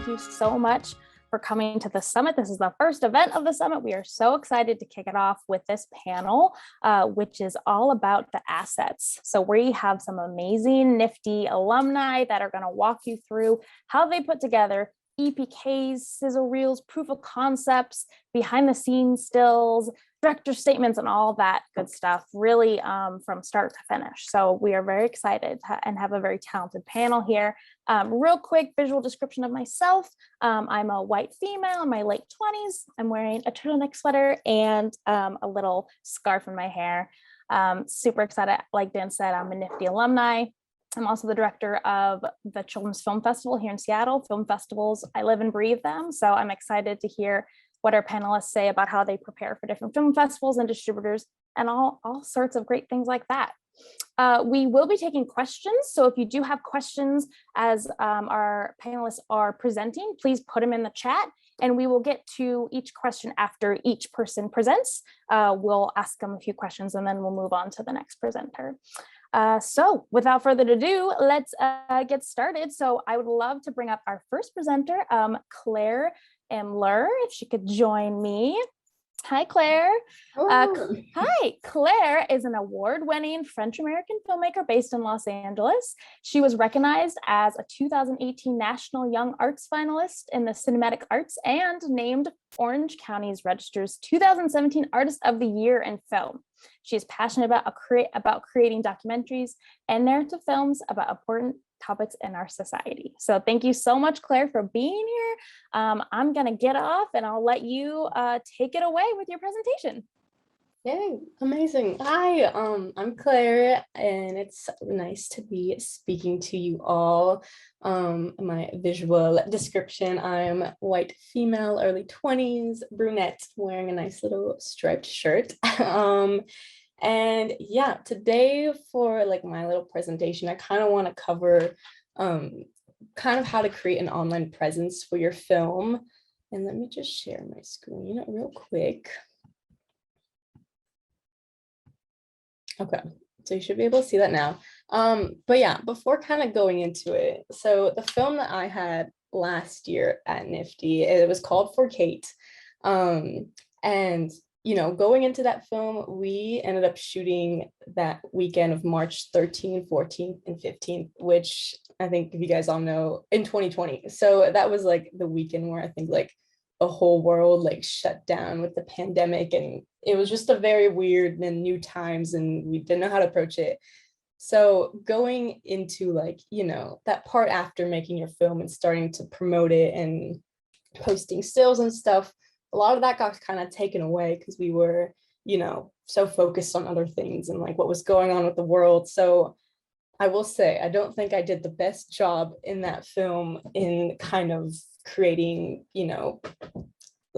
thank you so much for coming to the summit. This is the first event of the summit. We are so excited to kick it off with this panel, which is all about the assets. So we have some amazing NFFTY alumni that are going to walk you through how they put together EPKs, sizzle reels, proof of concepts, behind the scenes stills, director statements, and all that good stuff, really from start to finish. So we are very excited and have a very talented panel here. Real quick visual description of myself. I'm a white female in my late 20s. I'm wearing a turtleneck sweater and a little scarf in my hair. Super excited. Like Dan said, I'm a NFFTY alumni. I'm also the director of the Children's Film Festival here in Seattle. Film festivals, I live and breathe them. So I'm excited to hear what our panelists say about how they prepare for different film festivals and distributors and all sorts of great things like that. We will be taking questions. So if you do have questions as our panelists are presenting, please put them in the chat and we will get to each question after each person presents. We'll ask them a few questions and then we'll move on to the next presenter. So without further ado, let's get started. So I would love to bring up our first presenter, Claire Emler, if she could join me. Hi, Claire. Hi, Claire is an award-winning French-American filmmaker based in Los Angeles. She was recognized as a 2018 National Young Arts finalist in the Cinematic Arts and named Orange County's Register's 2017 Artist of the Year in Film. She is passionate about creating documentaries and narrative films about important topics in our society. So thank you so much, Claire, for being here. I'm going to get off and I'll let you take it away with your presentation. Yay, amazing. Hi, I'm Claire, and it's nice to be speaking to you all. My visual description, I'm white female, early 20s, brunette, wearing a nice little striped shirt. And yeah, today for like my little presentation, I kind of want to cover kind of how to create an online presence for your film. And let me just share my screen real quick. Okay, so you should be able to see that now. But yeah, before kind of going into it, so the film that I had last year at NFFTY, it was called For Kate. And you know, going into that film, we ended up shooting that weekend of March 13th, 14th, and 15th, which I think if you guys all know, in 2020. So that was like the weekend where I think like the whole world like shut down with the pandemic, and it was just a very weird and new times, and we didn't know how to approach it. So going into like, you know, that part after making your film and starting to promote it and posting stills and stuff, a lot of that got kind of taken away because we were, you know, so focused on other things and like what was going on with the world. So I will say, I don't think I did the best job in that film in kind of creating, you know,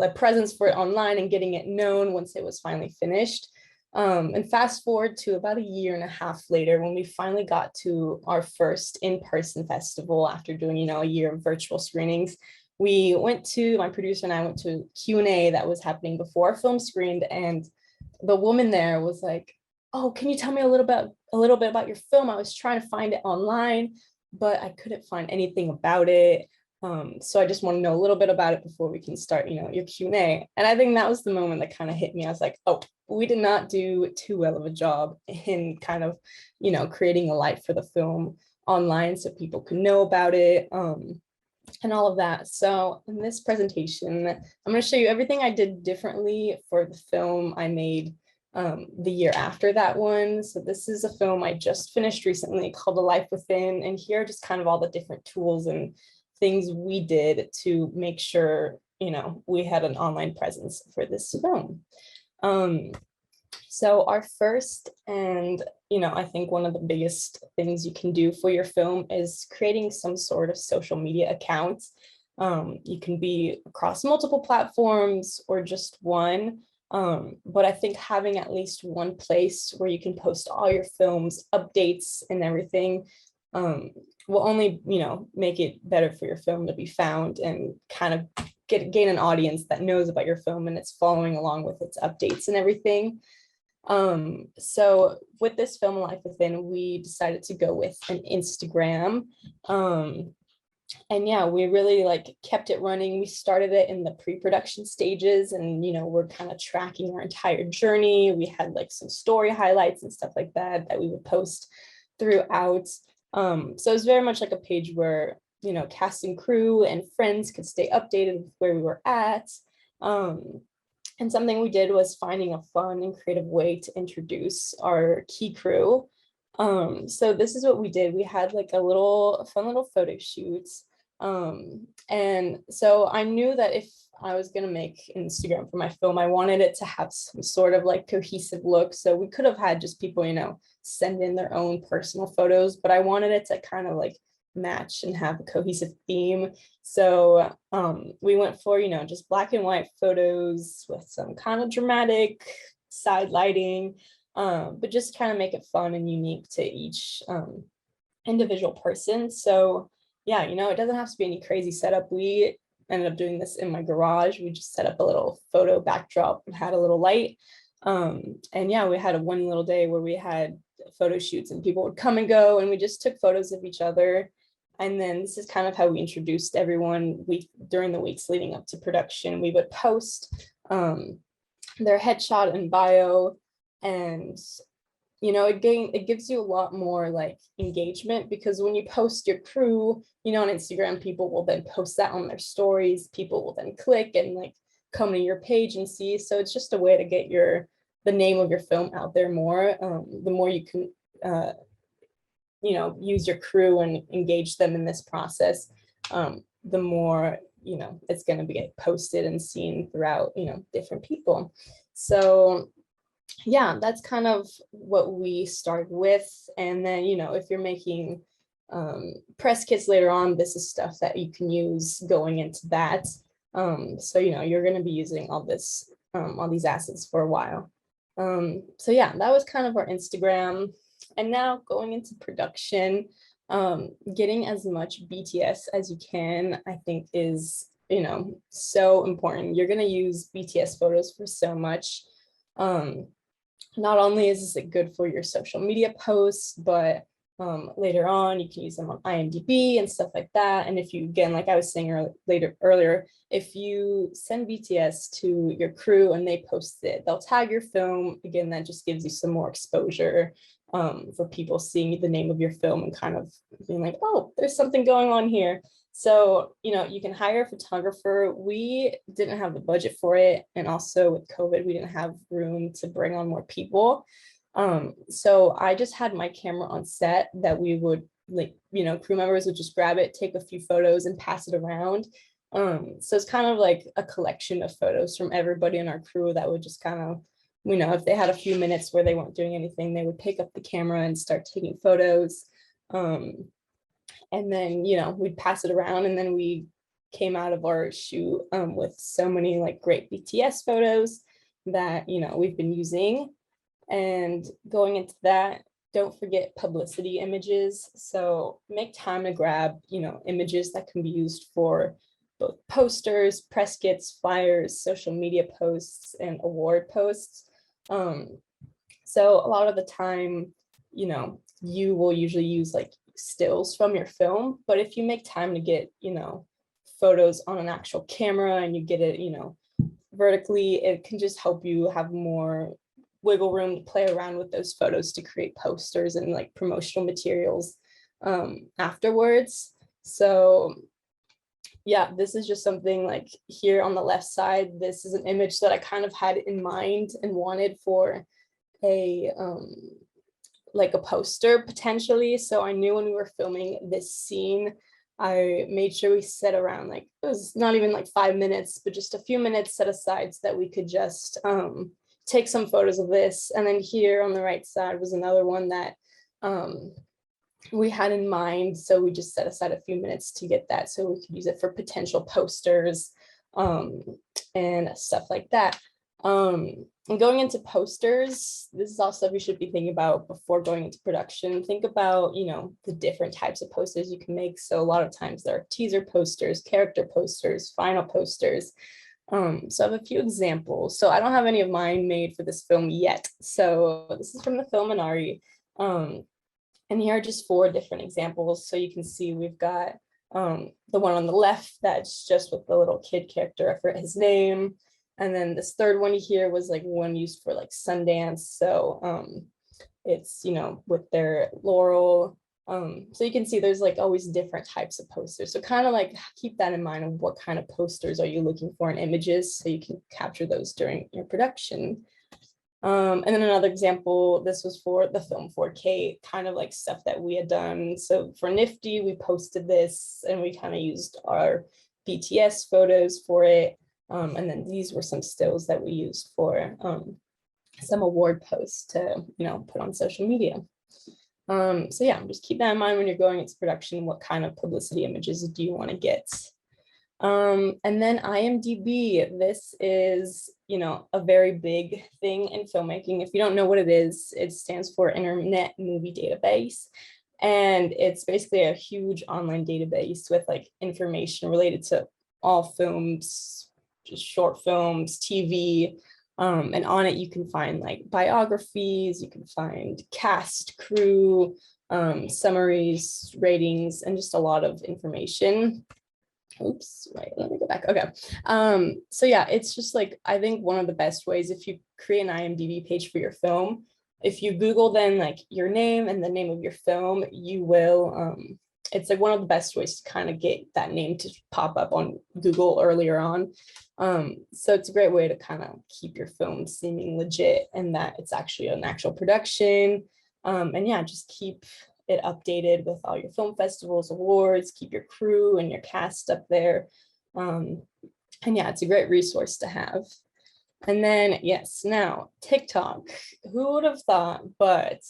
a presence for it online and getting it known once it was finally finished. And fast forward to about a year and a half later, when we finally got to our first in-person festival after doing, you know, a year of virtual screenings, we went to, my producer and I went to a Q&A that was happening before our film screened, and the woman there was like, oh, can you tell me a little bit about your film? I was trying to find it online, but I couldn't find anything about it. So I just want to know a little bit about it before we can start, you know, your Q&A. And I think that was the moment that kind of hit me. I was like, oh, we did not do too well of a job in kind of, you know, creating a light for the film online so people could know about it. And all of that. So in this presentation, I'm going to show you everything I did differently for the film I made the year after that one. So this is a film I just finished recently called A Life Within, and here are just kind of all the different tools and things we did to make sure, you know, we had an online presence for this film. So our first and, you know, I think one of the biggest things you can do for your film is creating some sort of social media account. You can be across multiple platforms or just one, but I think having at least one place where you can post all your films, updates and everything will only, you know, make it better for your film to be found and kind of gain an audience that knows about your film and it's following along with its updates and everything. So with this film, Life Within, we decided to go with an Instagram. And yeah, we really like kept it running. We started it in the pre-production stages, and we're kind of tracking our entire journey. We had like some story highlights and stuff like that we would post throughout. So it was very much like a page where cast and crew and friends could stay updated with where we were at. And something we did was finding a fun and creative way to introduce our key crew. So this is what we did. We had like a fun little photo shoots. And so I knew that if I was going to make Instagram for my film, I wanted it to have some sort of like cohesive look. So we could have had just people, send in their own personal photos, but I wanted it to kind of like match and have a cohesive theme. So we went for, just black and white photos with some kind of dramatic side lighting, but just kind of make it fun and unique to each individual person. So yeah, it doesn't have to be any crazy setup. We ended up doing this in my garage. We just set up a little photo backdrop and had a little light. And yeah, we had one little day where we had photo shoots and people would come and go, and we just took photos of each other. And then this is kind of how we introduced everyone. During the weeks leading up to production, we would post their headshot and bio, and it gives you a lot more like engagement, because when you post your crew, on Instagram, people will then post that on their stories. People will then click and like come to your page and see. So it's just a way to get the name of your film out there more. The more you can, use your crew and engage them in this process, the more, it's going to be posted and seen throughout, different people. So yeah, that's kind of what we started with. And then, if you're making press kits later on, this is stuff that you can use going into that. So, you're going to be using all these assets for a while. So yeah, that was kind of our Instagram. And now going into production, getting as much BTS as you can, I think is, so important. You're going to use BTS photos for so much. Not only is it good for your social media posts, but later on you can use them on IMDb and stuff like that. And if you, again, like I was saying earlier, if you send BTS to your crew and they post it, they'll tag your film. Again, that just gives you some more exposure for people seeing the name of your film and kind of being like, oh, there's something going on here. So, you can hire a photographer. We didn't have the budget for it. And also with COVID, we didn't have room to bring on more people. So I just had my camera on set that we would crew members would just grab it, take a few photos and pass it around. So it's kind of like a collection of photos from everybody in our crew that would just kind of, if they had a few minutes where they weren't doing anything, they would pick up the camera and start taking photos. And then, we'd pass it around, and then we came out of our shoot with so many like great BTS photos that, we've been using. And going into that, don't forget publicity images. So make time to grab, images that can be used for both posters, press kits, flyers, social media posts, and award posts. So a lot of the time, you will usually use like stills from your film, but if you make time to get, photos on an actual camera and you get it, vertically, it can just help you have more wiggle room to play around with those photos to create posters and like promotional materials afterwards. So yeah, this is just something like here on the left side, this is an image that I kind of had in mind and wanted for a like a poster potentially. So I knew when we were filming this scene, I made sure we set around like, it was not even like 5 minutes, but just a few minutes set aside so that we could just take some photos of this. And then here on the right side was another one that we had in mind. So we just set aside a few minutes to get that so we could use it for potential posters and stuff like that. And going into posters, this is all stuff you should be thinking about before going into production. Think about, the different types of posters you can make. So a lot of times there are teaser posters, character posters, final posters. So I have a few examples. So I don't have any of mine made for this film yet. So this is from the film Minari. And here are just 4 different examples. So you can see we've got The one on the left, that's just with the little kid character, I forget his name. And then this third one here was like one used for like Sundance. So it's, with their Laurel. So you can see there's like always different types of posters. So kind of like keep that in mind of what kind of posters are you looking for in images so you can capture those during your production. And then another example, this was for the film 4K, kind of like stuff that we had done. So for NFFTY, we posted this and we kind of used our BTS photos for it. And then these were some stills that we used for some award posts to, put on social media. So yeah, just keep that in mind when you're going into production. What kind of publicity images do you want to get? And then IMDb, this is, a very big thing in filmmaking. If you don't know what it is, it stands for Internet Movie Database. And it's basically a huge online database with like information related to all films, just short films, TV. And on it, you can find like biographies, you can find cast, crew, summaries, ratings, and just a lot of information. Oops, right, let me go back. Okay. So yeah, it's just like, I think one of the best ways, if you create an IMDb page for your film, if you Google then like your name and the name of your film, you will, it's like one of the best ways to kind of get that name to pop up on Google earlier on. So it's a great way to kind of keep your film seeming legit and that it's actually an actual production. And yeah, just keep it updated with all your film festivals, awards, keep your crew and your cast up there. And yeah, it's a great resource to have. And then, yes, now TikTok, who would have thought, but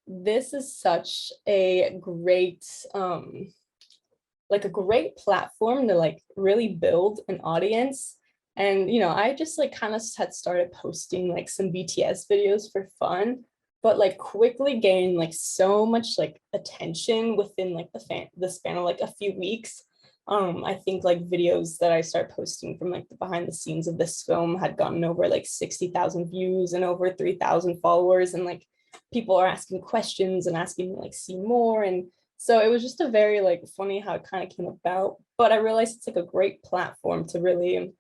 this is such a great, like a great platform to like really build an audience. And, I just like kind of had started posting like some BTS videos for fun, but like quickly gained like so much like attention within like the span of like a few weeks. I think like videos that I started posting from like the behind the scenes of this film had gotten over like 60,000 views and over 3,000 followers, and like people are asking questions and asking me like see more. And so it was just a very like funny how it kind of came about, but I realized it's like a great platform to really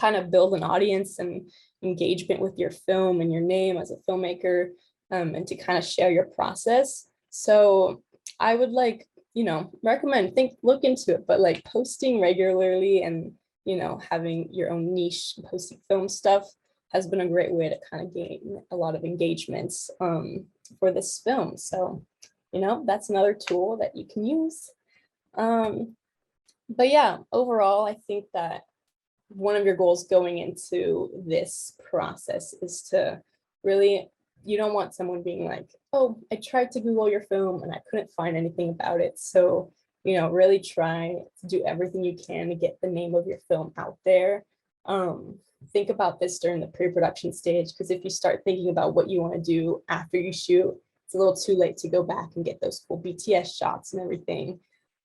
kind of build an audience and engagement with your film and your name as a filmmaker, and to kind of share your process. So I would like, recommend, look into it, but like posting regularly and, having your own niche, posting film stuff has been a great way to kind of gain a lot of engagements for this film. So, that's another tool that you can use. But yeah, overall, I think that one of your goals going into this process is to really, you don't want someone being like, oh, I tried to Google your film and I couldn't find anything about it. So, really try to do everything you can to get the name of your film out there. Think about this during the pre-production stage, because if you start thinking about what you want to do after you shoot, it's a little too late to go back and get those cool BTS shots and everything.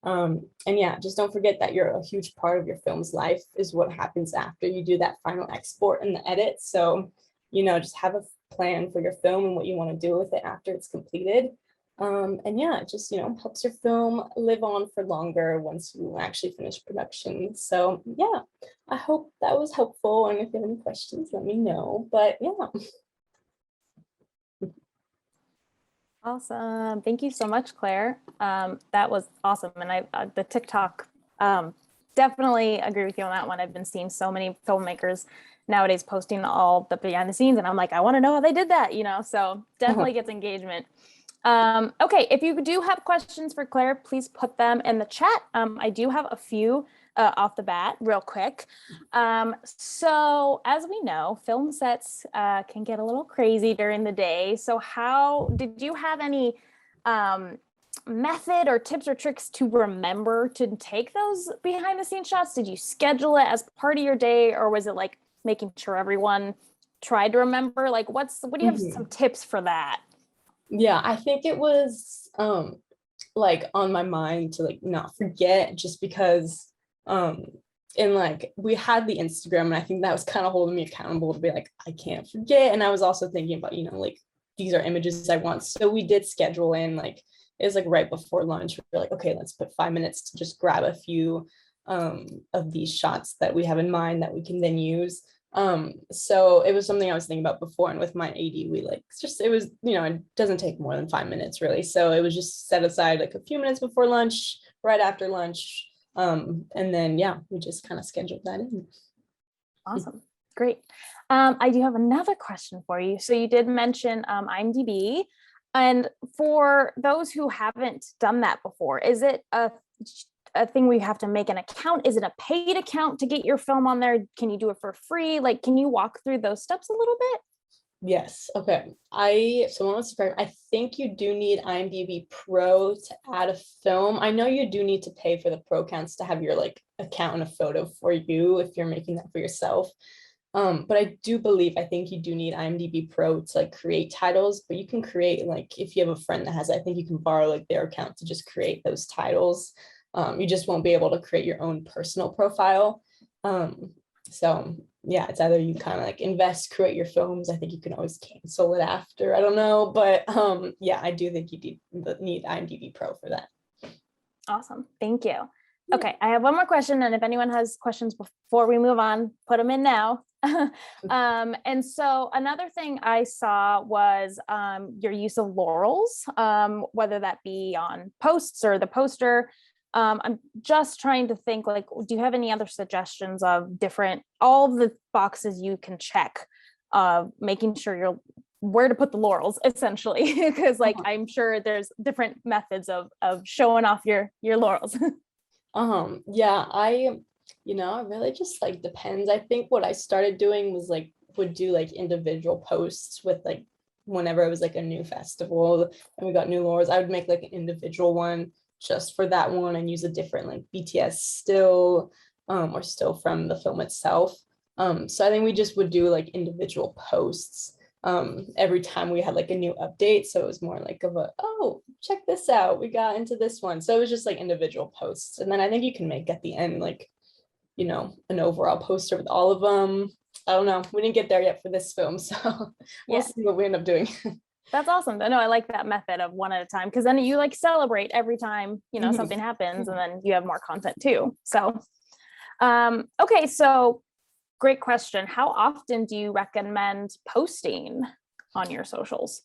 And yeah, just don't forget that you're a huge part of your film's life is what happens after you do that final export and the edit. So, just have a plan for your film and what you want to do with it after it's completed. And yeah, it just, helps your film live on for longer once you actually finish production. So yeah, I hope that was helpful. And if you have any questions, let me know. But yeah. Awesome. Thank you so much, Claire. That was awesome. And the TikTok, definitely agree with you on that one. I've been seeing so many filmmakers nowadays posting all the behind the scenes, and I'm like, I want to know how they did that, so definitely gets engagement. Okay, if you do have questions for Claire, please put them in the chat. I do have a few off the bat real quick. So as we know, film sets can get a little crazy during the day. So did you have any method or tips or tricks to remember to take those behind the scenes shots? Did you schedule it as part of your day, or was it like making sure everyone tried to remember? Like what do you have some tips for that? Yeah, I think it was like on my mind to like not forget, just because and like we had the Instagram, and I think that was kind of holding me accountable to be like, I can't forget. And I was also thinking about, like these are images I want. So we did schedule in like it was like right before lunch. We're like, okay, let's put 5 minutes to just grab a few of these shots that we have in mind that we can then use. So it was something I was thinking about before, and with my AD, we like just, it was, you know, it doesn't take more than 5 minutes really. So it was just set aside like a few minutes before lunch, right after lunch. And then, yeah, we just kind of scheduled that in. Awesome. Great. I do have another question for you. So you did mention IMDb. And for those who haven't done that before, is it a thing where you have to make an account? Is it a paid account to get your film on there? Can you do it for free? Like, can you walk through those steps a little bit? Yes. Okay. Someone was surprised. I think you do need IMDb Pro to add a film. I know you do need to pay for the pro accounts to have your like account and a photo for you if you're making that for yourself. But I do believe, I think you do need IMDb Pro to like create titles, but you can create, like, if you have a friend that has it, I think you can borrow like their account to just create those titles. You just won't be able to create your own personal profile. So yeah, it's either you kind of like invest, create your films. I think you can always cancel it after. I don't know, but yeah, I do think you need IMDb Pro for that. Awesome. Thank you. Okay, I have one more question, and if anyone has questions before we move on, put them in now. And so another thing I saw was your use of laurels, whether that be on posts or the poster. I'm just trying to think, like, do you have any other suggestions of all the boxes you can check, making sure you're where to put the laurels, essentially, because like I'm sure there's different methods of showing off your laurels. Yeah, it really just like depends. I think what I started doing was like would do like individual posts with like whenever it was like a new festival and we got new laurels, I would make like an individual one just for that one and use a different like BTS still or still from the film itself. So I think we just would do like individual posts every time we had like a new update. So it was more like oh, check this out, we got into this one. So it was just like individual posts. And then I think you can make at the end like, you know, an overall poster with all of them. I don't know. We didn't get there yet for this film. So we'll see what we end up doing. That's awesome. No, I like that method of one at a time, because then you like celebrate every time, you know, something happens, and then you have more content too. So, okay. So great question. How often do you recommend posting on your socials?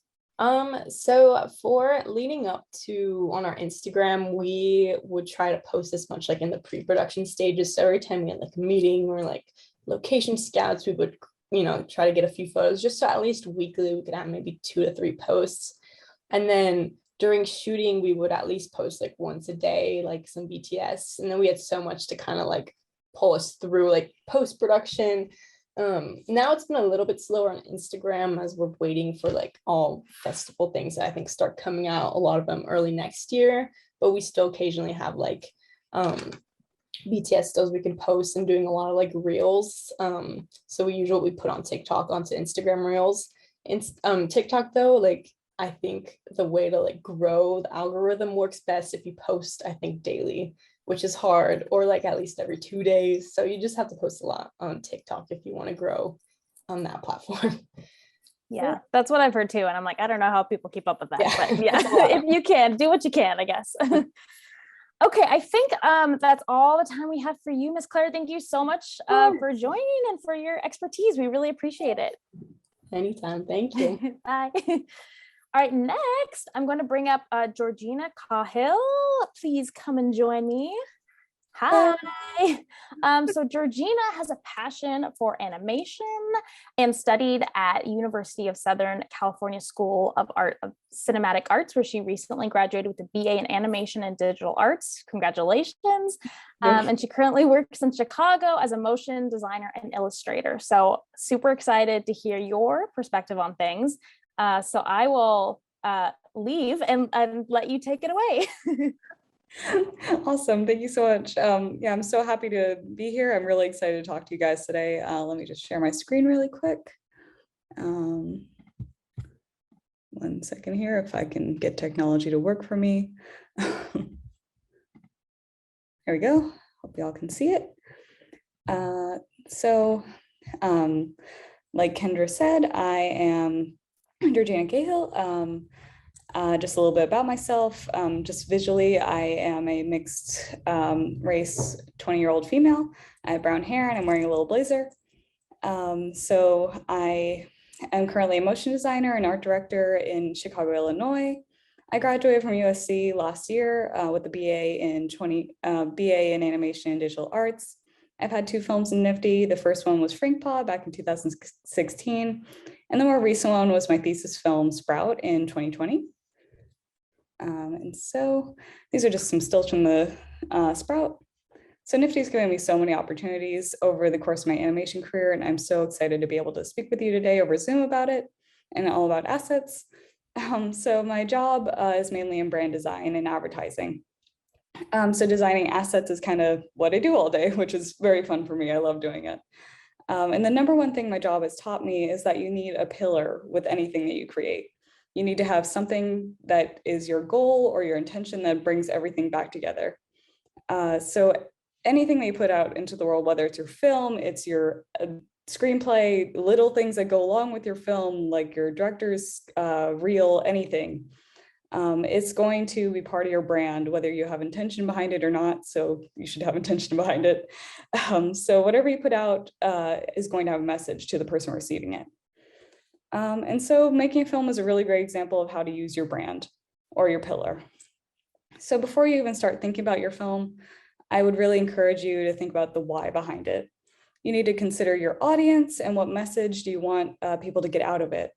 So for leading up to on our Instagram, we would try to post as much like in the pre-production stages. So every time we had like a meeting or like location scouts, we would, you know, try to get a few photos just so at least weekly we could have maybe 2 to 3 posts. And then during shooting, we would at least post like once a day, like some BTS. And then we had so much to kind of like pull us through like post-production. Now it's been a little bit slower on Instagram as we're waiting for like all festival things that I think start coming out, a lot of them early next year, but we still occasionally have like BTS stills we can post, and doing a lot of like reels. So we usually put on TikTok onto Instagram reels. TikTok though, like I think the way to like grow the algorithm works best if you post, I think, daily, which is hard, or like at least every 2 days. So you just have to post a lot on TikTok if you want to grow on that platform. Yeah, that's what I've heard too. And I'm like, I don't know how people keep up with that, but yeah, if you can, do what you can, I guess. Okay, I think that's all the time we have for you, Miss Claire. Thank you so much for joining and for your expertise. We really appreciate it. Anytime. Thank you. Bye. All right, next, I'm going to bring up Georgina Cahill. Please come and join me. Hi. So Georgina has a passion for animation and studied at University of Southern California School of Cinematic Arts, where she recently graduated with a BA in Animation and Digital Arts. Congratulations. And she currently works in Chicago as a motion designer and illustrator. So super excited to hear your perspective on things. So I will leave and let you take it away. Awesome. Thank you so much. Yeah, I'm so happy to be here. I'm really excited to talk to you guys today. Let me just share my screen really quick. 1 second here, if I can get technology to work for me. There we go. Hope y'all can see it. Like Kendra said, I am Georgina Cahill. Just a little bit about myself. Just visually, I am a mixed race 20-year-old female. I have brown hair and I'm wearing a little blazer. So I am currently a motion designer and art director in Chicago, Illinois. I graduated from USC last year with a BA in animation and digital arts. I've had 2 films in NFFTY. The first one was Frankpaw back in 2016. And the more recent one was my thesis film Sprout in 2020. And so these are just some stills from the Sprout. So NFFTY's given me so many opportunities over the course of my animation career, and I'm so excited to be able to speak with you today over Zoom about it and all about assets. So my job is mainly in brand design and advertising. So designing assets is kind of what I do all day, which is very fun for me. I love doing it. And the number one thing my job has taught me is that you need a pillar with anything that you create. You need to have something that is your goal or your intention that brings everything back together. So anything that you put out into the world, whether it's your film, it's your screenplay, little things that go along with your film, like your director's reel, anything, it's going to be part of your brand, whether you have intention behind it or not. So you should have intention behind it. So whatever you put out is going to have a message to the person receiving it. And so making a film is a really great example of how to use your brand or your pillar. So before you even start thinking about your film, I would really encourage you to think about the why behind it. You need to consider your audience and what message do you want people to get out of it.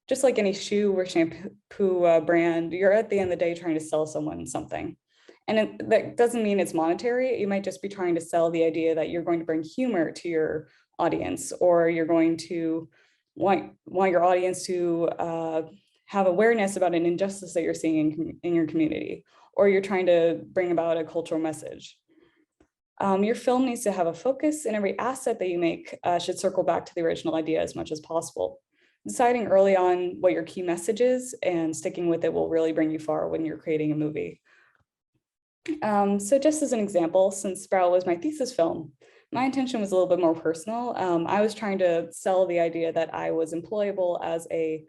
Just like any shoe or shampoo brand, you're at the end of the day trying to sell someone something. And that doesn't mean it's monetary. You might just be trying to sell the idea that you're going to bring humor to your audience, or you're going to want your audience to have awareness about an injustice that you're seeing in your community, or you're trying to bring about a cultural message. Your film needs to have a focus, and every asset that you make should circle back to the original idea as much as possible. Deciding early on what your key message is and sticking with it will really bring you far when you're creating a movie. So just as an example, since Sprout was my thesis film, my intention was a little bit more personal. I was trying to sell the idea that I was employable as a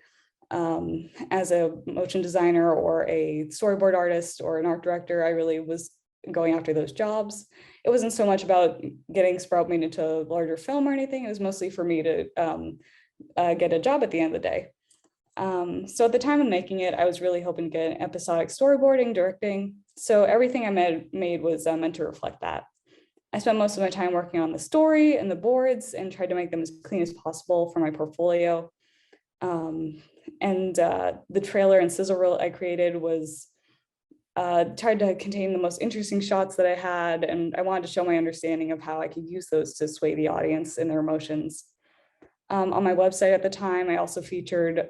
motion designer or a storyboard artist or an art director. I really was going after those jobs. It wasn't so much about getting Sprout made into a larger film or anything. It was mostly for me to get a job at the end of the day. So at the time of making it, I was really hoping to get episodic storyboarding, directing. So everything I made was meant to reflect that. I spent most of my time working on the story and the boards and tried to make them as clean as possible for my portfolio. The trailer and sizzle reel I created was tried to contain the most interesting shots that I had, and I wanted to show my understanding of how I could use those to sway the audience in their emotions. On my website at the time, I also featured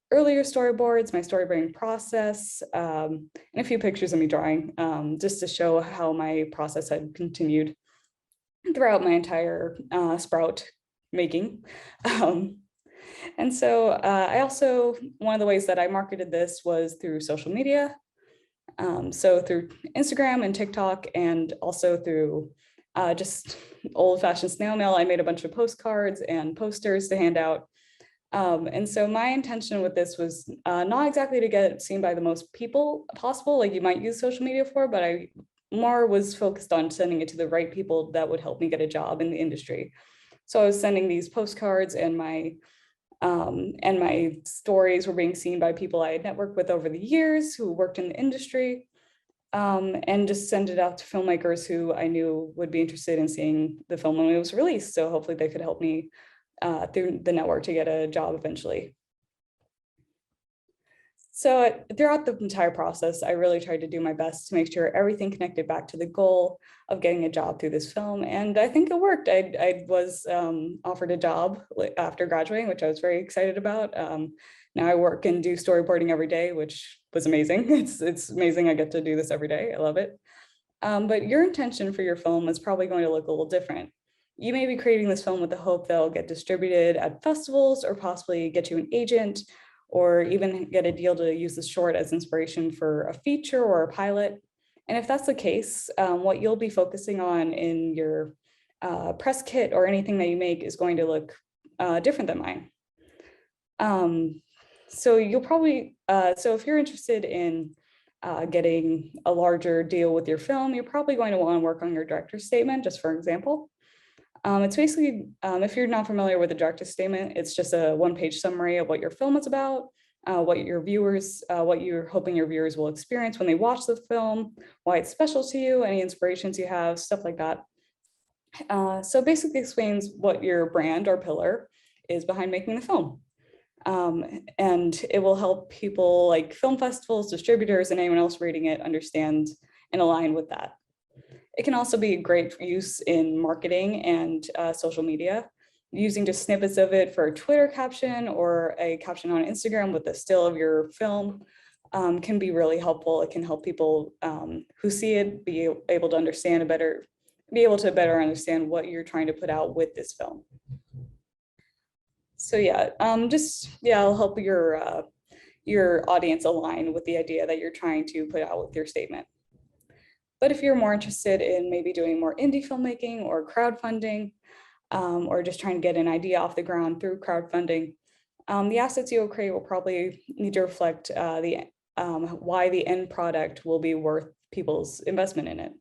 earlier storyboards, my storyboarding process, and a few pictures of me drawing, just to show how my process had continued throughout my entire Sprout making. And so I also, one of the ways that I marketed this was through social media. So through Instagram and TikTok, and also through just old-fashioned snail mail. I made a bunch of postcards and posters to hand out. And so my intention with this was not exactly to get seen by the most people possible, like you might use social media for, but I more was focused on sending it to the right people that would help me get a job in the industry. So I was sending these postcards, and my stories were being seen by people I had networked with over the years who worked in the industry, and just send it out to filmmakers who I knew would be interested in seeing the film when it was released. So hopefully they could help me through the network to get a job eventually. So throughout the entire process, I really tried to do my best to make sure everything connected back to the goal of getting a job through this film. And I think it worked. I was offered a job after graduating, which I was very excited about. Now I work and do storyboarding every day, which was amazing. It's amazing I get to do this every day. I love it. But your intention for your film is probably going to look a little different. You may be creating this film with the hope that it'll get distributed at festivals, or possibly get you an agent, or even get a deal to use the short as inspiration for a feature or a pilot. And if that's the case, what you'll be focusing on in your press kit or anything that you make is going to look different than mine. So you'll probably, so if you're interested in getting a larger deal with your film, you're probably going to want to work on your director's statement, just for example. It's basically, if you're not familiar with the directive statement, it's just a one-page summary of what your film is about, what you're hoping your viewers will experience when they watch the film, why it's special to you, any inspirations you have, stuff like that. So basically explains what your brand or pillar is behind making the film. And it will help people like film festivals, distributors, and anyone else reading it understand and align with that. It can also be great for use in marketing and social media, using just snippets of it for a Twitter caption or a caption on Instagram with the still of your film can be really helpful. It can help people who see it be able to understand better understand what you're trying to put out with this film. So yeah, it'll help your audience align with the idea that you're trying to put out with your statement. But if you're more interested in maybe doing more indie filmmaking or crowdfunding, or just trying to get an idea off the ground through crowdfunding, the assets you will create will probably need to reflect why the end product will be worth people's investment in it.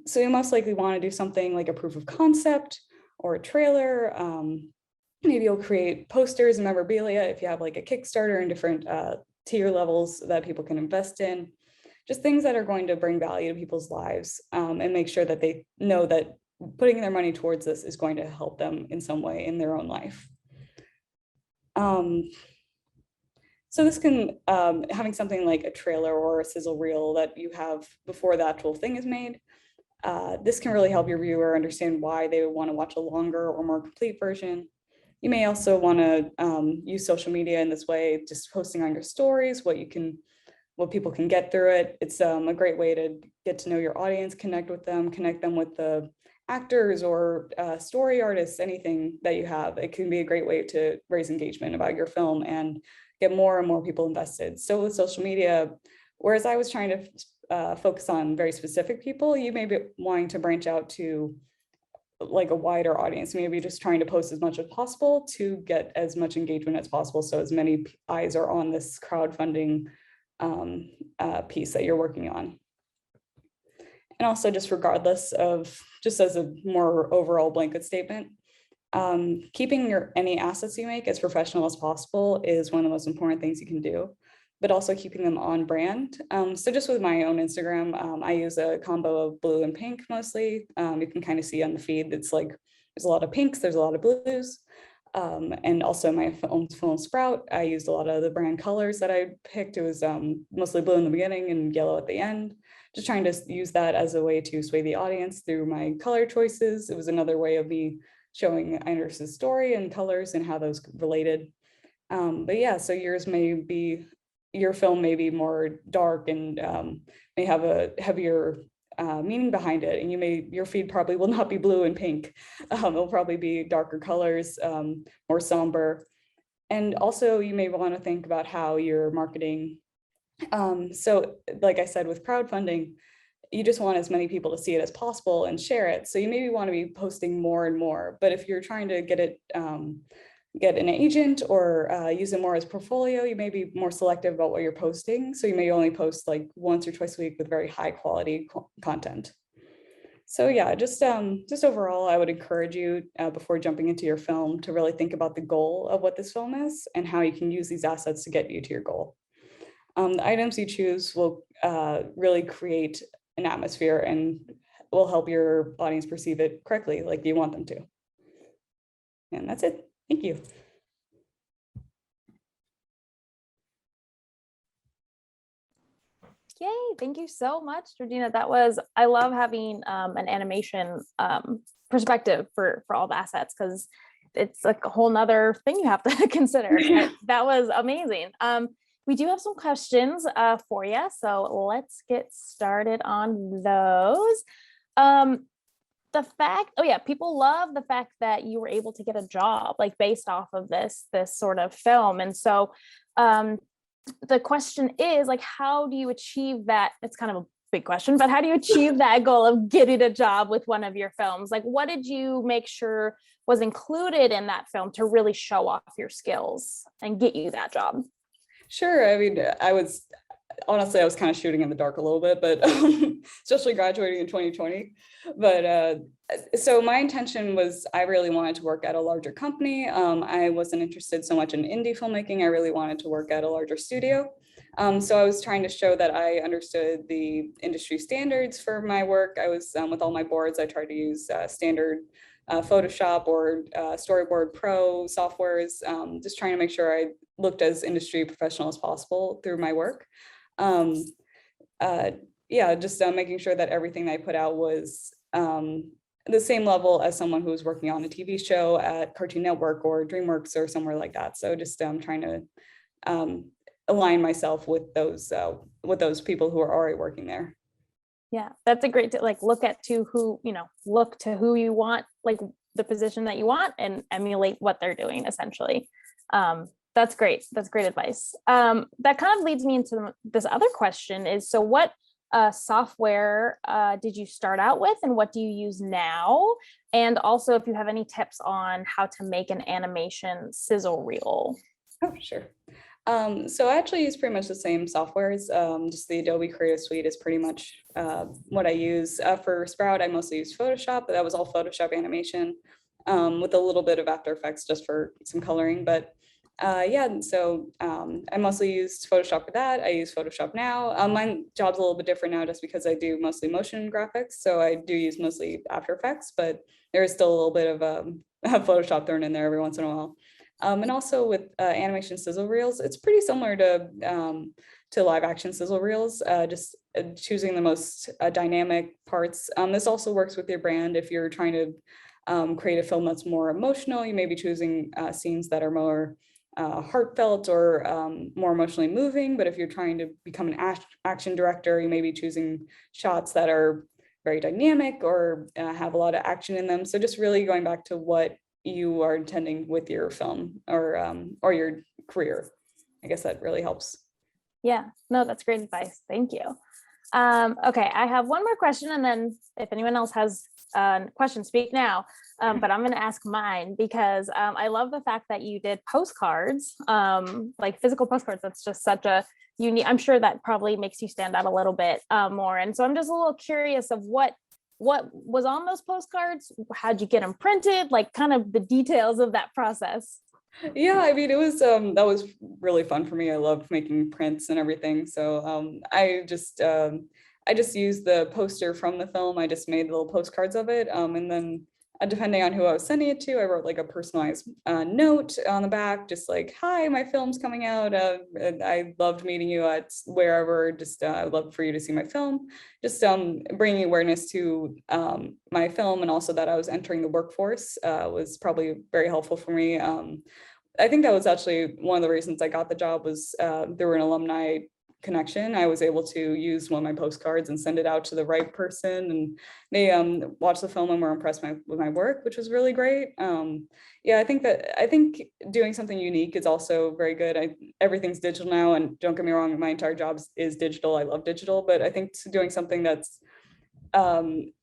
So you most likely want to do something like a proof of concept or a trailer. Maybe you'll create posters and memorabilia if you have like a Kickstarter and different tier levels that people can invest in. Just things that are going to bring value to people's lives and make sure that they know that putting their money towards this is going to help them in some way in their own life. So this can, having something like a trailer or a sizzle reel that you have before the actual thing is made, this can really help your viewer understand why they want to watch a longer or more complete version. You may also want to use social media in this way, just posting on your stories, what people can get through it. It's a great way to get to know your audience, connect with them, connect them with the actors or story artists, anything that you have. It can be a great way to raise engagement about your film and get more and more people invested. So with social media, whereas I was trying to focus on very specific people, you may be wanting to branch out to like a wider audience, maybe just trying to post as much as possible to get as much engagement as possible. So as many eyes are on this crowdfunding piece that you're working on. And also just regardless of, just as a more overall blanket statement, keeping any assets you make as professional as possible is one of the most important things you can do, but also keeping them on brand. So just with my own Instagram, I use a combo of blue and pink mostly. You can kind of see on the feed, it's like, there's a lot of pinks, there's a lot of blues. And also my phone Sprout, I used a lot of the brand colors that I picked. It was mostly blue in the beginning and yellow at the end. Just trying to use that as a way to sway the audience through my color choices. It was another way of me showing Einer's story and colors and how those related. But yeah, so your film may be more dark and may have a heavier meaning behind it, and your feed probably will not be blue and pink. It'll probably be darker colors, more somber. And also you may want to think about how you're marketing. So like I said, with crowdfunding, you just want as many people to see it as possible and share it. So you maybe want to be posting more and more, but if you're trying to get an agent or use it more as portfolio, you may be more selective about what you're posting. So you may only post like once or twice a week with very high quality content. So yeah, just overall, I would encourage you before jumping into your film to really think about the goal of what this film is and how you can use these assets to get you to your goal. The items you choose will really create an atmosphere and will help your audience perceive it correctly, like you want them to. And that's it. Thank you. Yay, thank you so much, Georgina. I love having an animation perspective for all the assets, because it's like a whole nother thing you have to consider. That was amazing. We do have some questions for you, so let's get started on those. People love the fact that you were able to get a job like based off of this sort of film. And so the question is like, how do you achieve that? It's kind of a big question, but how do you achieve that goal of getting a job with one of your films? Like, what did you make sure was included in that film to really show off your skills and get you that job? Sure. I mean, I was kind of shooting in the dark a little bit, but especially graduating in 2020. But so my intention was I really wanted to work at a larger company. I wasn't interested so much in indie filmmaking. I really wanted to work at a larger studio. So I was trying to show that I understood the industry standards for my work. I was with all my boards, I tried to use standard Photoshop or Storyboard Pro softwares, just trying to make sure I looked as industry professional as possible through my work. Yeah, just making sure that everything I put out was the same level as someone who was working on a TV show at Cartoon Network or DreamWorks or somewhere like that. So just trying to align myself with those people who are already working there. Yeah, that's a great to like look to who you want, like the position that you want, and emulate what they're doing essentially. That's great. That's great advice. That kind of leads me into this other question is, so what software did you start out with and what do you use now? And also if you have any tips on how to make an animation sizzle reel. Oh, sure. So I actually use pretty much the same softwares. Just the Adobe Creative Suite is pretty much what I use. For Sprout, I mostly use Photoshop, but that was all Photoshop animation with a little bit of After Effects just for some coloring. But yeah, so I mostly used Photoshop for that. I use Photoshop now. My job's a little bit different now just because I do mostly motion graphics. So I do use mostly After Effects, but there is still a little bit of Photoshop thrown in there every once in a while. And also with animation sizzle reels, it's pretty similar to live action sizzle reels, just choosing the most dynamic parts. This also works with your brand. If you're trying to create a film that's more emotional, you may be choosing scenes that are more heartfelt or more emotionally moving. But if you're trying to become an action director, you may be choosing shots that are very dynamic or have a lot of action in them. So just really going back to what you are intending with your film or your career. I guess that really helps. Yeah, no, that's great advice. Thank you. Okay, I have one more question, and then if anyone else has a question, speak now. But I'm going to ask mine because I love the fact that you did postcards, like physical postcards. That's just such a unique, I'm sure that probably makes you stand out a little bit more. And so I'm just a little curious of what was on those postcards. How'd you get them printed? Like kind of the details of that process. Yeah, I mean, it was that was really fun for me. I loved making prints and everything. So I just used the poster from the film. I just made little postcards of it, and then depending on who I was sending it to, I wrote like a personalized note on the back, just like, "Hi, my film's coming out. I loved meeting you at wherever. Just I'd love for you to see my film." Just bringing awareness to my film, and also that I was entering the workforce was probably very helpful for me. I think that was actually one of the reasons I got the job was there were an alumni connection. I was able to use one of my postcards and send it out to the right person, and they watched the film and were impressed with my work, which was really great. Yeah, I think doing something unique is also very good. Everything's digital now, and don't get me wrong, my entire job is digital. I love digital, but I think doing something that's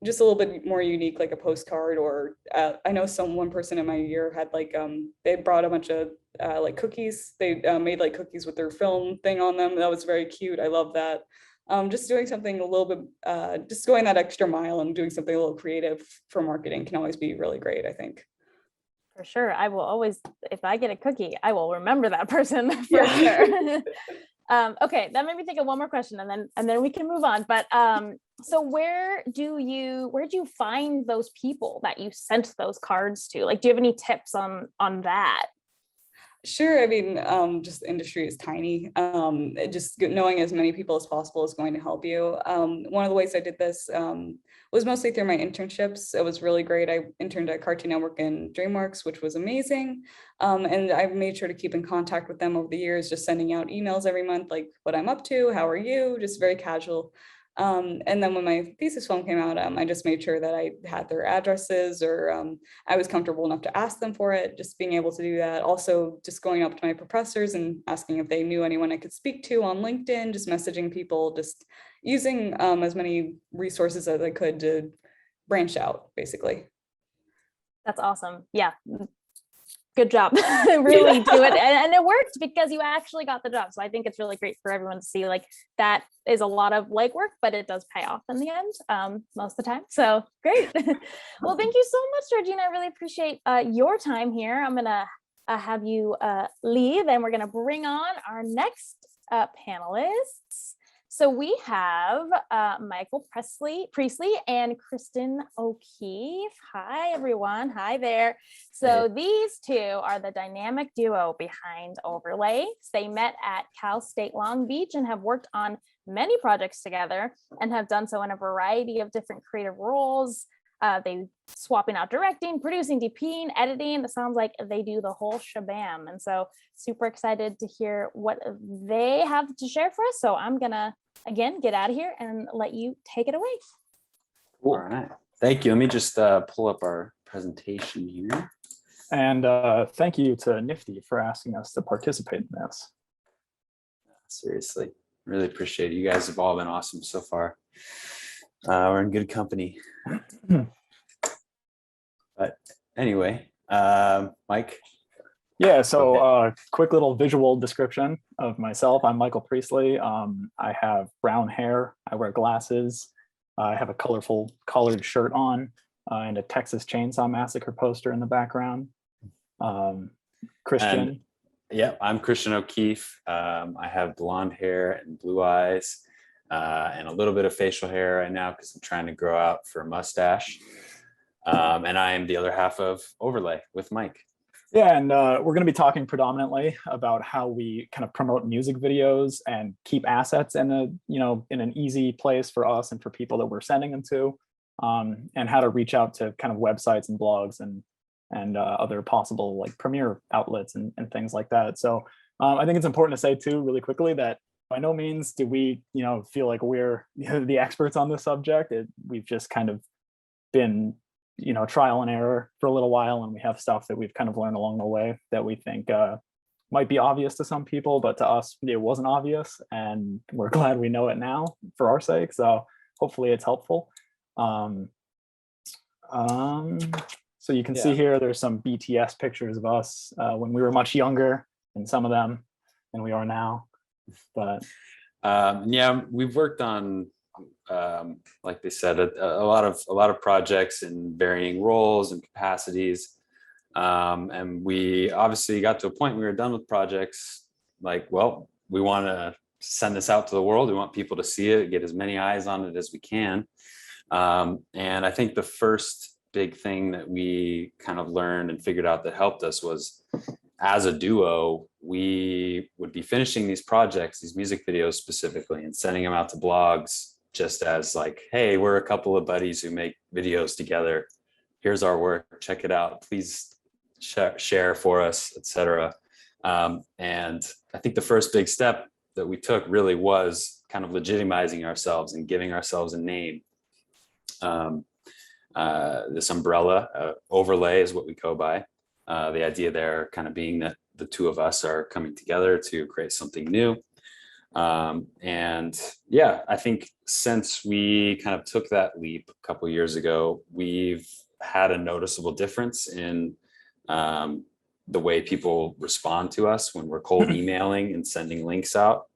just a little bit more unique, like a postcard, or I know one person in my year had like they brought a bunch of like cookies. They made like cookies with their film thing on them. That was very cute. I love that. Just doing something a little bit, just going that extra mile and doing something a little creative for marketing can always be really great, I think. For sure. I will always, if I get a cookie, I will remember that person for sure. Okay, that made me think of one more question, and then we can move on. But so where'd you find those people that you sent those cards to? Like, do you have any tips on that? Sure. I mean, just the industry is tiny. Just knowing as many people as possible is going to help you. One of the ways I did this was mostly through my internships. It was really great. I interned at Cartoon Network and DreamWorks, which was amazing. And I've made sure to keep in contact with them over the years, just sending out emails every month, like what I'm up to, how are you, just very casual. And then when my thesis film came out, I just made sure that I had their addresses, or I was comfortable enough to ask them for it, just being able to do that. Also, just going up to my professors and asking if they knew anyone I could speak to on LinkedIn, just messaging people, just using as many resources as I could to branch out, basically. That's awesome. Yeah. Good job. Really do it. And it worked because you actually got the job. So I think it's really great for everyone to see, like, that is a lot of legwork, but it does pay off in the end, most of the time. So great. Well, thank you so much, Georgina. I really appreciate your time here. I'm going to have you leave, and we're going to bring on our next panelists. So we have Michael Priestley and Kristen O'Keefe. Hi, everyone. Hi there. So these two are the dynamic duo behind Overlay. They met at Cal State Long Beach and have worked on many projects together and have done so in a variety of different creative roles. They swapping out directing, producing, DPing, editing. It sounds like they do the whole shabam. And so super excited to hear what they have to share for us. So I'm gonna, again, get out of here and let you take it away. Cool. All right. Thank you. Let me just pull up our presentation here. And thank you to NFFTY for asking us to participate in this. Seriously, really appreciate it. You guys have all been awesome so far. We're in good company. But anyway, Mike. Yeah, so quick little visual description of myself. I'm Michael Priestley. I have brown hair. I wear glasses. I have a colorful collared shirt on and a Texas Chainsaw Massacre poster in the background. Christian. Yeah, I'm Christian O'Keefe. I have blonde hair and blue eyes. And a little bit of facial hair right now because I'm trying to grow out for a mustache. And I am the other half of Overlay with Mike. Yeah, and we're going to be talking predominantly about how we kind of promote music videos and keep assets in in an easy place for us and for people that we're sending them to, and how to reach out to kind of websites and blogs and other possible like premiere outlets and things like that. So I think it's important to say too, really quickly, that by no means do we, feel like we're the experts on this subject. We've just kind of been, trial and error for a little while, and we have stuff that we've kind of learned along the way that we think might be obvious to some people, but to us, it wasn't obvious, and we're glad we know it now for our sake. So hopefully it's helpful. So you can see here, there's some BTS pictures of us when we were much younger, and some of them than we are now. But yeah, we've worked on, like they said, a lot of projects in varying roles and capacities, and we obviously got to a point we were done with projects. Like, well, we want to send this out to the world. We want people to see it, get as many eyes on it as we can. And I think the first big thing that we kind of learned and figured out that helped us was, as a duo, we would be finishing these projects, these music videos specifically, and sending them out to blogs just as like, hey, we're a couple of buddies who make videos together. Here's our work, check it out. Please share for us, etc. And I think the first big step that we took really was kind of legitimizing ourselves and giving ourselves a name. This umbrella, Overlay, is what we go by. The idea there kind of being that the two of us are coming together to create something new. And yeah, I think since we kind of took that leap a couple of years ago, we've had a noticeable difference in the way people respond to us when we're cold emailing and sending links out.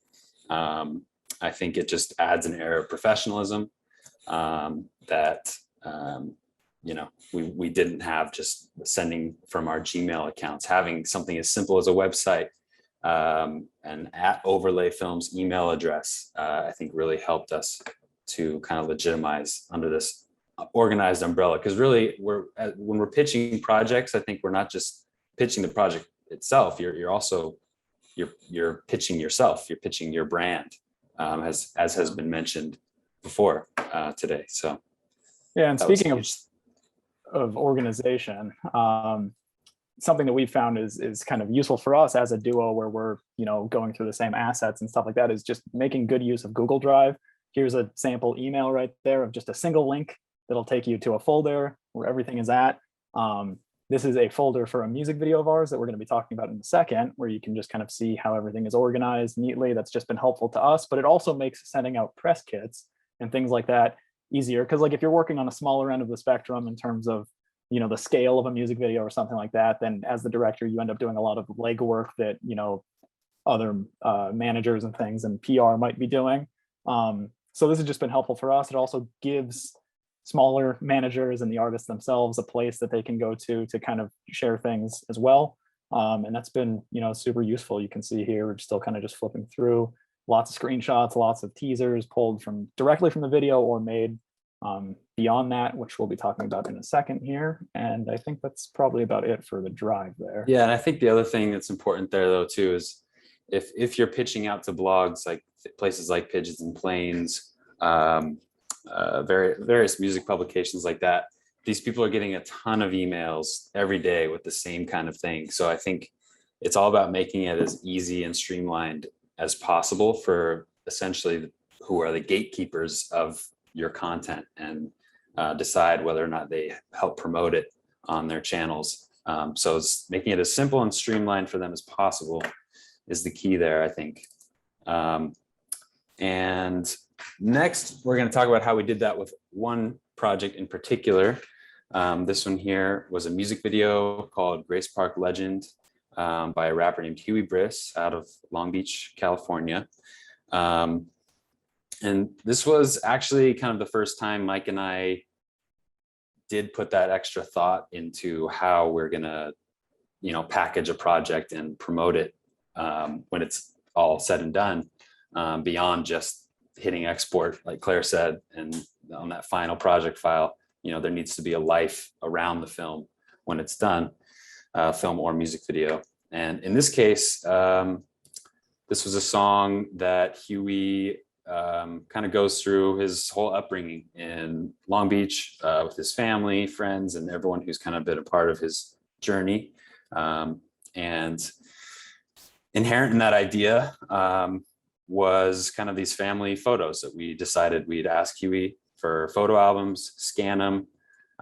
I think it just adds an air of professionalism that we didn't have just sending from our Gmail accounts. Having something as simple as a website and at Overlay Films email address, I think really helped us to kind of legitimize under this organized umbrella. Because really, when we're pitching projects, I think we're not just pitching the project itself. You're also you're pitching yourself. You're pitching your brand, as has been mentioned before today. So yeah, and speaking of organization, something that we've found is kind of useful for us as a duo where we're going through the same assets and stuff like that, is just making good use of Google Drive. here's a sample email right there of just a single link that'll take you to a folder where everything is at. This is a folder for a music video of ours that we're going to be talking about in a second, where you can just kind of see how everything is organized neatly. That's just been helpful to us, but it also makes sending out press kits and things like that easier. Because like if you're working on a smaller end of the spectrum in terms of, you know, the scale of a music video or something like that, then as the director, you end up doing a lot of legwork that, you know, other managers and things and PR might be doing. So this has just been helpful for us. It also gives smaller managers and the artists themselves a place that they can go to kind of share things as well. And that's been, you know, super useful. You can see here, we're still kind of just flipping through lots of screenshots, lots of teasers pulled from directly from the video or made beyond that, which we'll be talking about in a second here. And I think that's probably about it for the drive there. Yeah, and I think the other thing that's important there though too is if you're pitching out to blogs like places like Pigeons and Planes, various music publications like that, these people are getting a ton of emails every day with the same kind of thing. So I think it's all about making it as easy and streamlined as possible for essentially who are the gatekeepers of your content and decide whether or not they help promote it on their channels. So it's making it as simple and streamlined for them as possible is the key there, I think. And next, we're going to talk about how we did that with one project in particular. This one here was a music video called Grace Park Legend by a rapper named Huey Briss out of Long Beach, California. And this was actually kind of the first time Mike and I did put that extra thought into how we're going to, you know, package a project and promote it when it's all said and done, beyond just hitting export, like Claire said, and on that final project file, you know, there needs to be a life around the film when it's done, film or music video. And in this case, this was a song that Huey kind of goes through his whole upbringing in Long Beach with his family, friends, and everyone who's kind of been a part of his journey. And inherent in that idea was kind of these family photos that we decided we'd ask Huey for photo albums, scan them,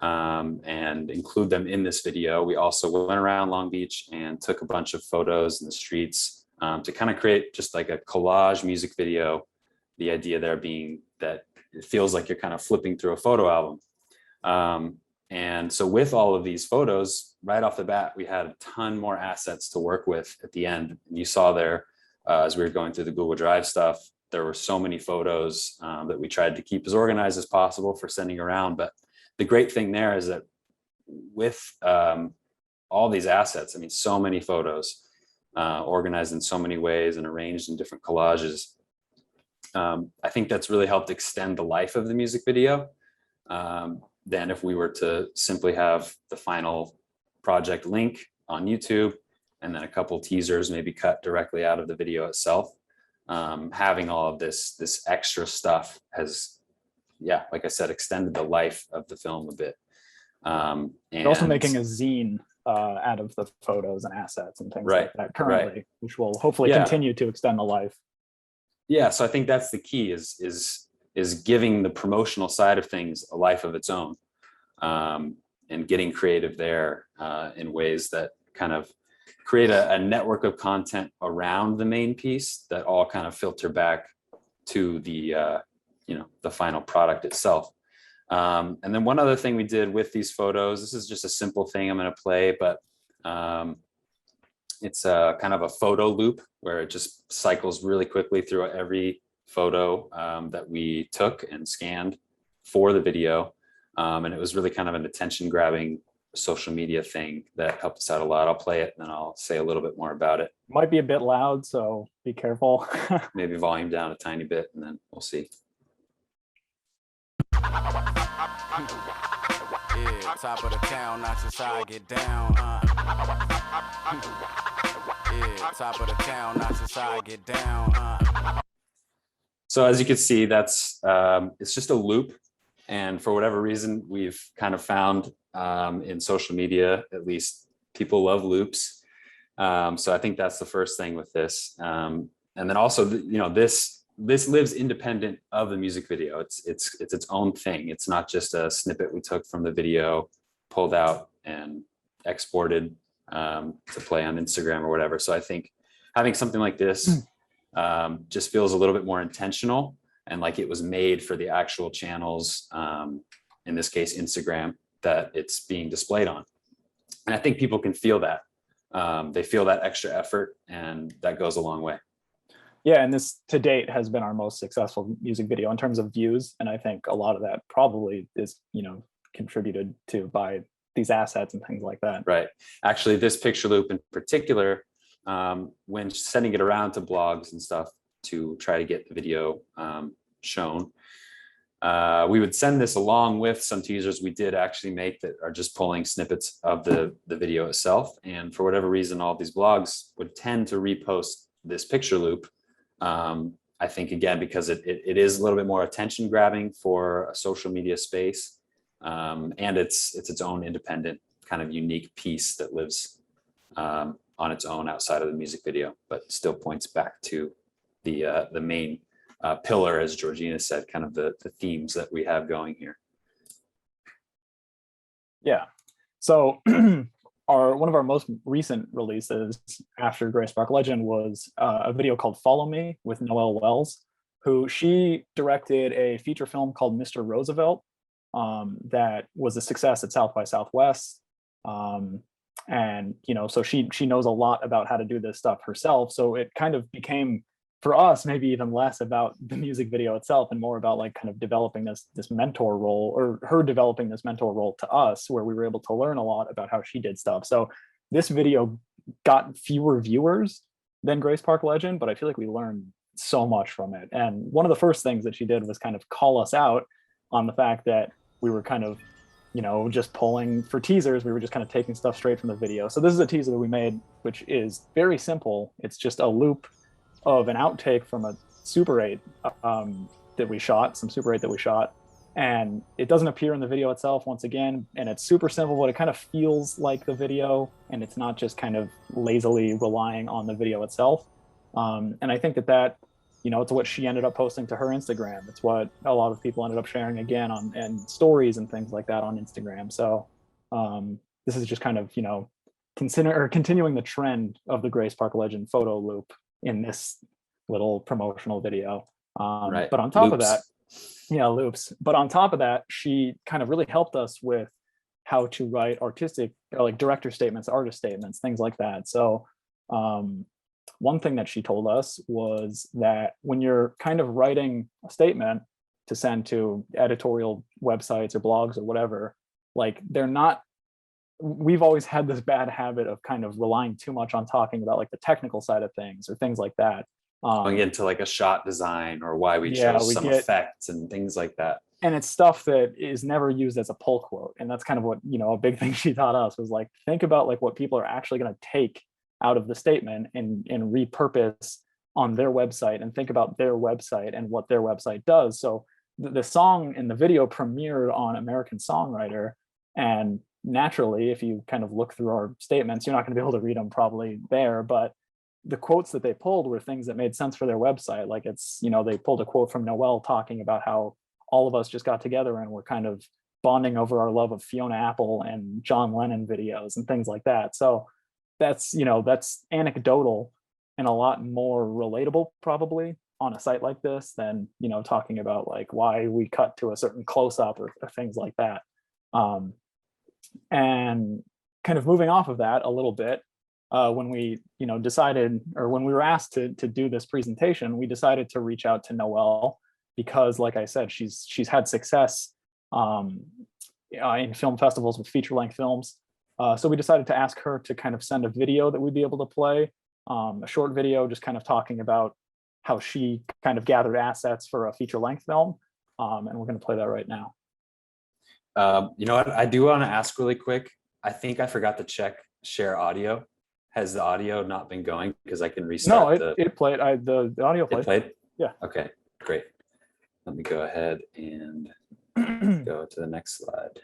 and include them in this video. We also went around Long Beach and took a bunch of photos in the streets to kind of create just like a collage music video. The idea there being that it feels like you're kind of flipping through a photo album. And so with all of these photos, right off the bat, we had a ton more assets to work with at the end. And you saw there, as we were going through the Google Drive stuff, there were so many photos that we tried to keep as organized as possible for sending around. But the great thing there is that with all these assets, I mean, so many photos organized in so many ways and arranged in different collages, I think that's really helped extend the life of the music video than if we were to simply have the final project link on YouTube and then a couple teasers maybe cut directly out of the video itself. Having all of this extra stuff has, yeah, like I said, extended the life of the film a bit. And also making a zine out of the photos and assets and things like that currently, which will hopefully continue to extend the life. Yeah, so I think that's the key is giving the promotional side of things a life of its own, and getting creative there in ways that kind of create a network of content around the main piece that all kind of filter back to the the final product itself. And then one other thing we did with these photos, this is just a simple thing I'm going to play, but it's a kind of a photo loop where it just cycles really quickly through every photo that we took and scanned for the video. And it was really kind of an attention grabbing social media thing that helped us out a lot. I'll play it and then I'll say a little bit more about it. Might be a bit loud, so be careful. Maybe volume down a tiny bit and then we'll see. Yeah, top of the town, not your side, get down. Yeah, top of the town, not your side, get down. So as you can see, that's it's just a loop. And for whatever reason, we've kind of found in social media, at least, people love loops. So I think that's the first thing with this. And then also, this this lives independent of the music video. It's its own thing. It's not just a snippet we took from the video, pulled out and exported to play on Instagram or whatever. So I think having something like this just feels a little bit more intentional and like it was made for the actual channels, in this case, Instagram, that it's being displayed on. And I think people can feel that. They feel that extra effort, and that goes a long way. Yeah, and this to date has been our most successful music video in terms of views. And I think a lot of that probably is, contributed to by these assets and things like that. Right. Actually, this picture loop in particular, when sending it around to blogs and stuff to try to get the video shown, we would send this along with some teasers we did actually make that are just pulling snippets of the video itself. And for whatever reason, all these blogs would tend to repost this picture loop. I think, again, because it is a little bit more attention grabbing for a social media space. And it's its own independent kind of unique piece that lives on its own outside of the music video, but still points back to the main pillar, as Georgina said, kind of the themes that we have going here. Yeah. So one of our most recent releases after Gray Spark Legend was a video called Follow Me with Noelle Wells, who she directed a feature film called Mr. Roosevelt that was a success at South by Southwest. And, so she knows a lot about how to do this stuff herself. So it kind of became, for us, maybe even less about the music video itself and more about like kind of developing this mentor role, or her developing this mentor role to us, where we were able to learn a lot about how she did stuff. So this video got fewer viewers than Grace Park Legend, but I feel like we learned so much from it. And one of the first things that she did was kind of call us out on the fact that we were kind of, just pulling for teasers. We were just kind of taking stuff straight from the video. So this is a teaser that we made, which is very simple. It's just a loop of an outtake from a Super 8 that we shot, and it doesn't appear in the video itself once again, and it's super simple, but it kind of feels like the video, and it's not just kind of lazily relying on the video itself. And I think that it's what she ended up posting to her Instagram. It's what a lot of people ended up sharing again and stories and things like that on Instagram. So this is just kind of continuing the trend of the Grace Park Legend photo loop in this little promotional video. Right. But on top of Loops. that, loops. But on top of that, she kind of really helped us with how to write artistic, or like director statements, artist statements, things like that. So one thing that she told us was that when you're kind of writing a statement to send to editorial websites or blogs or whatever, like we've always had this bad habit of kind of relying too much on talking about like the technical side of things or things like that. Going into like a shot design or why we chose some effects and things like that. And it's stuff that is never used as a pull quote. And that's kind of what, a big thing she taught us was like, think about like what people are actually going to take out of the statement and repurpose on their website, and think about their website and what their website does. So the song in the video premiered on American Songwriter, and naturally, if you kind of look through our statements, you're not going to be able to read them probably there, but the quotes that they pulled were things that made sense for their website. Like they pulled a quote from Noelle talking about how all of us just got together and we're kind of bonding over our love of Fiona Apple and John Lennon videos and things like that. So that's anecdotal and a lot more relatable probably on a site like this than, talking about like why we cut to a certain close-up or things like that. And kind of moving off of that a little bit, when we decided, or when we were asked to do this presentation, we decided to reach out to Noelle because, like I said, she's had success in film festivals with feature-length films. So we decided to ask her to kind of send a video that we'd be able to play, a short video just kind of talking about how she kind of gathered assets for a feature-length film. And we're going to play that right now. You know what? I do want to ask really quick. I think I forgot to check share audio. Has the audio not been going? Because I can restart. No, it played. The audio played. It played? Yeah. Okay, great. Let me go ahead and go to the next slide.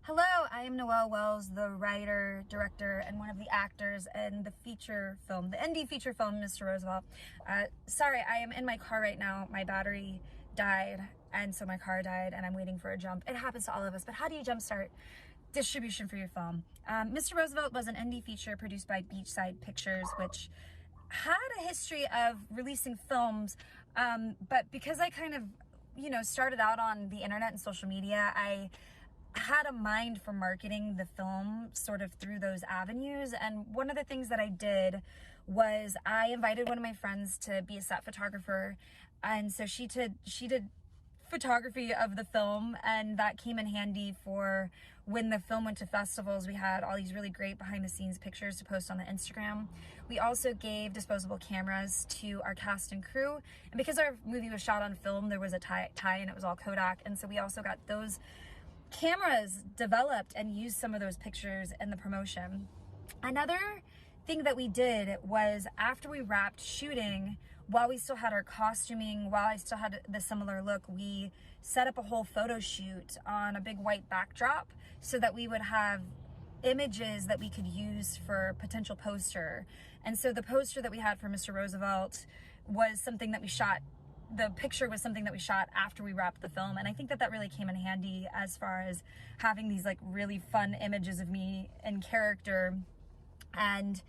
Hello, I am Noelle Wells, the writer, director, and one of the actors in the feature film, the ND feature film, Mr. Roosevelt. Sorry, I am in my car right now. My battery died, and so my car died, and I'm waiting for a jump. It happens to all of us, but how do you jumpstart distribution for your film? Mr. Roosevelt was an ND feature produced by Beachside Pictures, which had a history of releasing films, but because I kind of, started out on the internet and social media, I had a mind for marketing the film sort of through those avenues. And one of the things that I did was I invited one of my friends to be a set photographer, and so she did photography of the film, and that came in handy for when the film went to festivals. We had all these really great behind the scenes pictures to post on the Instagram. We also gave disposable cameras to our cast and crew, and because our movie was shot on film, there was a tie and it was all Kodak, and so we also got those cameras developed and used some of those pictures in the promotion. Another thing that we did was after we wrapped shooting, while we still had our costuming, while I still had the similar look, we set up a whole photo shoot on a big white backdrop so that we would have images that we could use for potential poster. And so the poster that we had for Mr. Roosevelt was something that we shot. The picture was something that we shot after we wrapped the film, and I think that really came in handy as far as having these like really fun images of me in character, and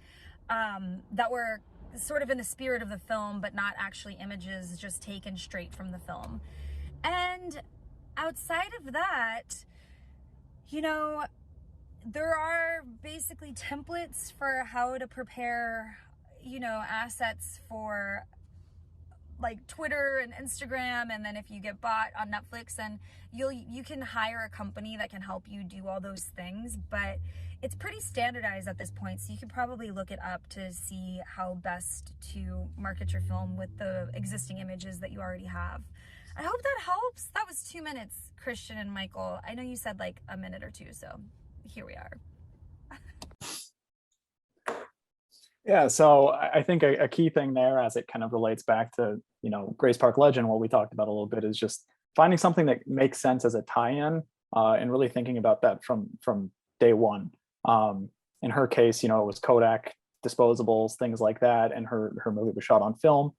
that were sort of in the spirit of the film, but not actually images just taken straight from the film. And outside of that, there are basically templates for how to prepare, assets for like Twitter and Instagram, and then if you get bought on Netflix, and you can hire a company that can help you do all those things, but it's pretty standardized at this point, so you can probably look it up to see how best to market your film with the existing images that you already have. I hope that helps. That was 2 minutes, Christian and Michael. I know you said like a minute or two, so here we are. Yeah, so I think a key thing there, as it kind of relates back to, Grace Park Legend, what we talked about a little bit, is just finding something that makes sense as a tie-in, and really thinking about that from day one. In her case, it was Kodak disposables, things like that, and her movie was shot on film.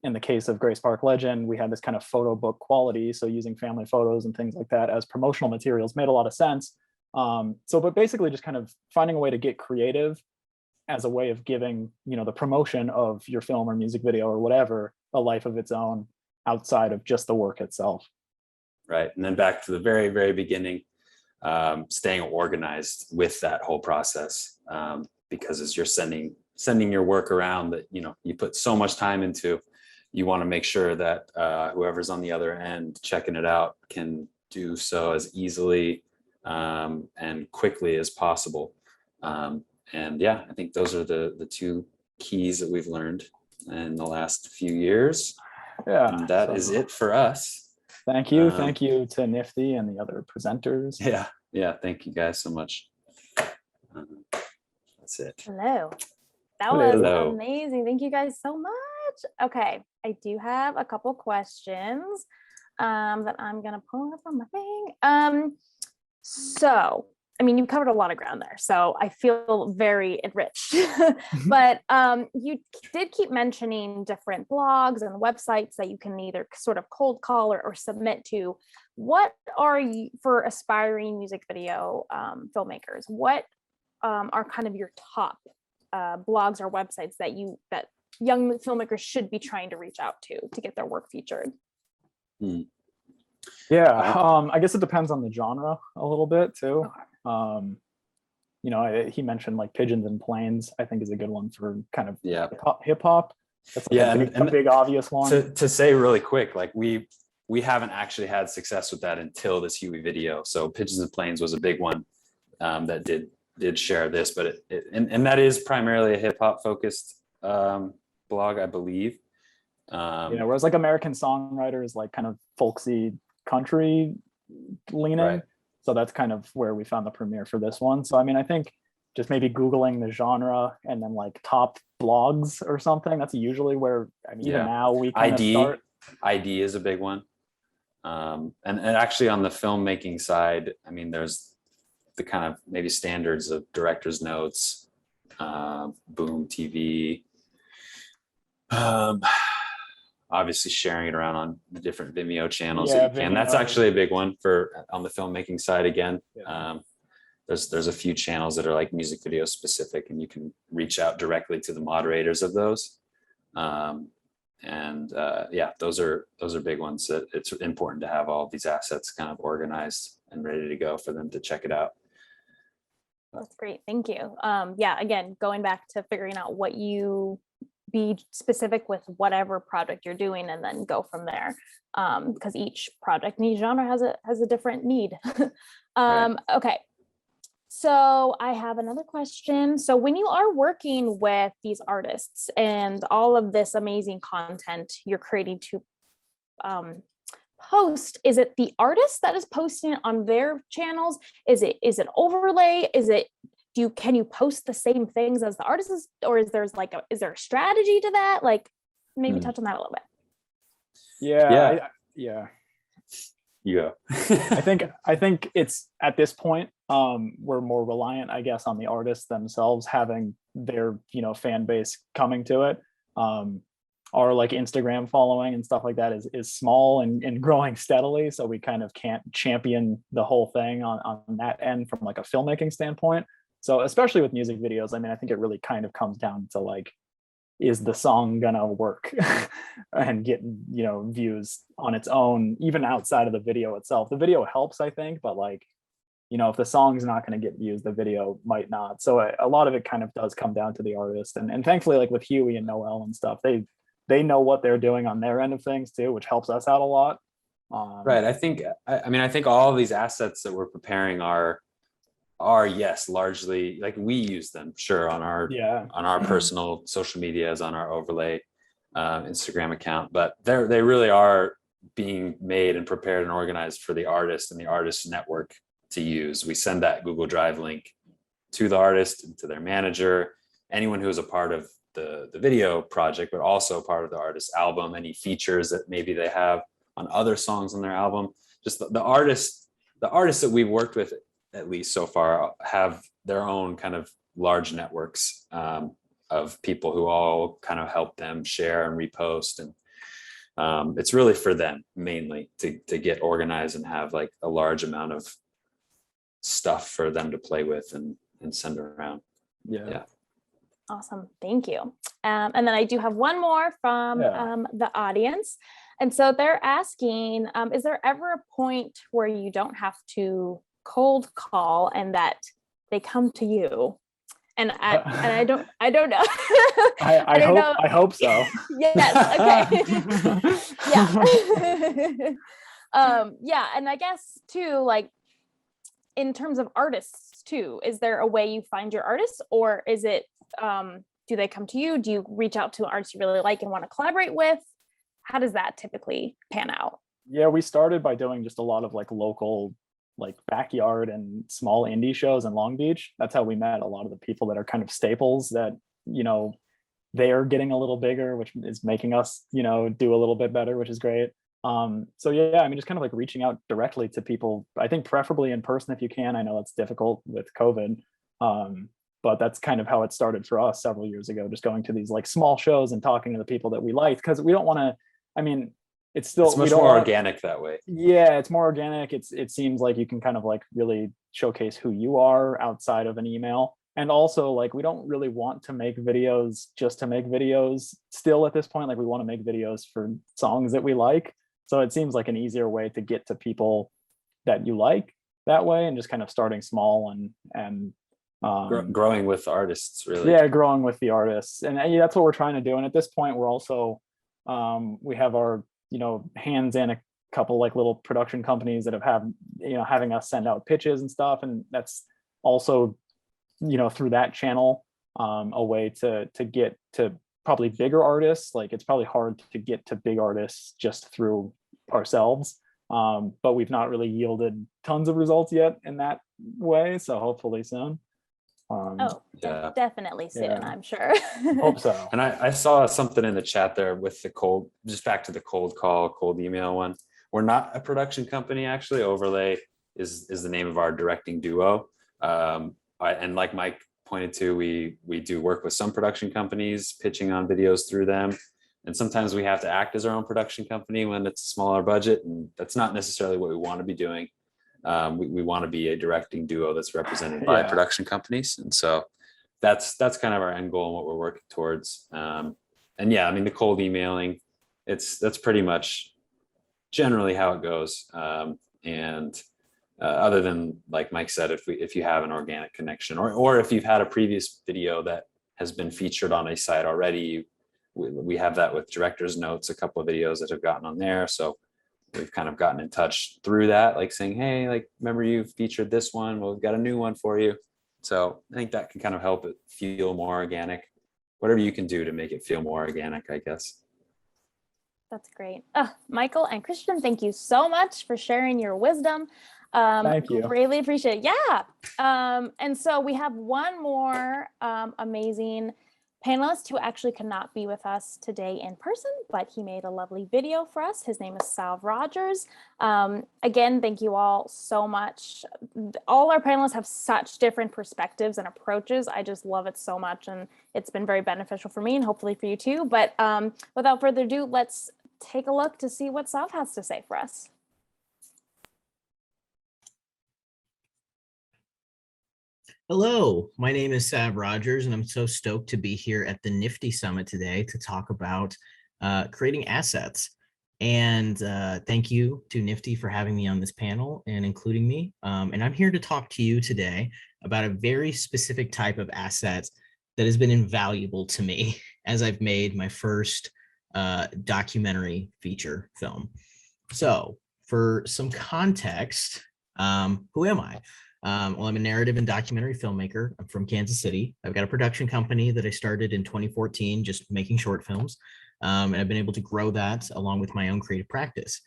In the case of Grace Park Legend, we had this kind of photo book quality, so using family photos and things like that as promotional materials made a lot of sense. But basically just kind of finding a way to get creative as a way of giving, the promotion of your film or music video or whatever a life of its own outside of just the work itself. Right. And then back to the very, very beginning, staying organized with that whole process, because as you're sending your work around that, you put so much time into, you want to make sure that whoever's on the other end checking it out can do so as easily and quickly as possible. And yeah, I think those are the two keys that we've learned in the last few years. Yeah, and that is it for us. Thank you. Thank you to NFFTY and the other presenters. Yeah. Thank you guys so much. That's it. Hello. That was amazing. Thank you guys so much. Okay, I do have a couple questions that I'm gonna pull up on my thing. So, you covered a lot of ground there, so I feel very enriched. But you did keep mentioning different blogs and websites that you can either sort of cold call or submit to. What are you, for aspiring music video filmmakers, what are kind of your top blogs or websites that young filmmakers should be trying to reach out to get their work featured? Yeah, I guess it depends on the genre a little bit too. Okay. He mentioned like Pigeons and Planes, I think is a good one for kind of hip hop. That's like a big obvious one. To say really quick, like we haven't actually had success with that until this Huey video. So Pigeons and Planes was a big one that did share this, but and that is primarily a hip hop focused blog, I believe. Whereas like American Songwriter is like kind of folksy country leaning. Right. So that's kind of where we found the premiere for this one. So, I think just maybe Googling the genre and then like top blogs or something, that's usually where, even now we kind of start. ID is a big one. And actually on the filmmaking side, there's the kind of maybe standards of director's notes, Boom TV, obviously sharing it around on the different Vimeo channels that you can. That's actually a big one for on the filmmaking side again. There's a few channels that are like music video specific, and you can reach out directly to the moderators of those. Yeah, those are big ones that it's important to have all of these assets kind of organized and ready to go for them to check it out. That's great. Thank you. Yeah, again, going back to figuring out what you be specific with whatever project you're doing and then go from there. Because each project and each genre has a different need. Right. Okay. So I have another question. So when you are working with these artists and all of this amazing content you're creating to post, is it the artist that is posting it on their channels? Is it overlay? Can you post the same things as the artists, or is there a strategy to that? Like maybe touch on that a little bit. Yeah. I think it's at this point, we're more reliant, I guess, on the artists themselves having their, fan base coming to it. Our like Instagram following and stuff like that is small and growing steadily. So we kind of can't champion the whole thing on that end from like a filmmaking standpoint. So especially with music videos, I mean, I think it really kind of comes down to like, is the song gonna work and get, views on its own, even outside of the video itself? The video helps, I think, but like, if the song's not going to get views, the video might not. So a lot of it kind of does come down to the artist. And thankfully, like with Huey and Noelle and stuff, they know what they're doing on their end of things too, which helps us out a lot. Right. I think all of these assets that we're preparing are yes, largely like we use them, sure, on our personal social medias, on our overlay Instagram account, but they really are being made and prepared and organized for the artist and the artist network to use. We send that Google Drive link to the artist and to their manager, anyone who is a part of the video project, but also part of the artist's album, any features that maybe they have on other songs on their album. Just the artists that we've worked with, at least so far, have their own kind of large networks of people who all kind of help them share and repost. And it's really for them mainly to get organized and have like a large amount of stuff for them to play with and send around. Yeah. Awesome. Thank you. And then I do have one more from the audience. And so they're asking, is there ever a point where you don't have to cold call and that they come to you? And I don't know. I hope so. Yes. Okay. Yeah. And I guess too, like in terms of artists too, is there a way you find your artists, or is it, do they come to you? Do you reach out to artists you really like and want to collaborate with? How does that typically pan out? Yeah, we started by doing just a lot of like local, like backyard and small indie shows in Long Beach. That's how we met a lot of the people that are kind of staples that, they are getting a little bigger, which is making us, do a little bit better, which is great. So yeah, I mean, just kind of like reaching out directly to people, I think preferably in person if you can. I know it's difficult with COVID. But that's kind of how it started for us several years ago, just going to these like small shows and talking to the people that we liked, because we don't want to, I mean, it's much more organic that way. Yeah, it's more organic. It seems like you can kind of like really showcase who you are outside of an email. And also like, we don't really want to make videos just to make videos still at this point. Like we want to make videos for songs that we like. So it seems like an easier way to get to people that you like that way, and just kind of starting small and growing with artists, really. Yeah, growing with the artists. And that's what we're trying to do. And at this point, we're also, we have our, hands in a couple like little production companies that have having us send out pitches and stuff. And that's also, through that channel, a way to get to probably bigger artists. Like it's probably hard to get to big artists just through ourselves. But we've not really yielded tons of results yet in that way. So hopefully soon. Definitely soon, I'm sure. Hope so. And I saw something in the chat there with just back to the cold email one. We're not a production company, actually. Overlay is the name of our directing duo. And like Mike pointed to, we do work with some production companies, pitching on videos through them. And sometimes we have to act as our own production company when it's a smaller budget, and that's not necessarily what we want to be doing. We want to be a directing duo that's represented by production companies. And so that's kind of our end goal and what we're working towards. And yeah, I mean, the cold emailing, that's pretty much generally how it goes. Other than, like Mike said, if you have an organic connection, or if you've had a previous video that has been featured on a site already, we have that with director's notes, a couple of videos that have gotten on there. So we've kind of gotten in touch through that, like saying, hey, like, remember you featured this one? Well, we've got a new one for you. So I think that can kind of help it feel more organic, whatever you can do to make it feel more organic, I guess. That's great. Michael and Christian, thank you so much for sharing your wisdom. Thank you. Really appreciate it. Yeah. And so we have one more amazing panelist who actually could not be with us today in person, but he made a lovely video for us. His name is Salve Rogers. Again, thank you all so much. All our panelists have such different perspectives and approaches. I just love it so much, and it's been very beneficial for me and hopefully for you too. But without further ado, let's take a look to see what Salve has to say for us. Hello, my name is Salve Rogers, and I'm so stoked to be here at the NFFTY Summit today to talk about creating assets. And thank you to NFFTY for having me on this panel and including me. And I'm here to talk to you today about a very specific type of asset that has been invaluable to me as I've made my first documentary feature film. So for some context, who am I? Well, I'm a narrative and documentary filmmaker. I'm from Kansas City. I've got a production company that I started in 2014, just making short films. And I've been able to grow that along with my own creative practice.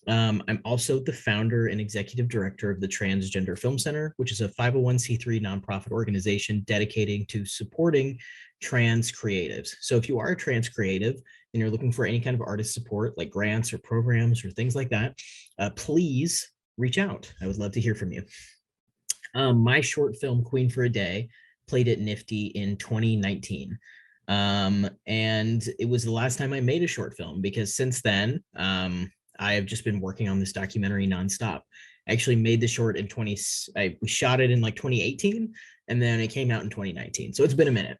I'm also the founder and executive director of the Transgender Film Center, which is a 501c3 nonprofit organization dedicating to supporting trans creatives. So if you are a trans creative and you're looking for any kind of artist support, like grants or programs or things like that, please reach out. I would love to hear from you. My short film, Queen for a Day, played at NFFTY in 2019. And it was the last time I made a short film, because since then, I have just been working on this documentary nonstop. I actually made the short in we shot it in like 2018, and then it came out in 2019. So it's been a minute.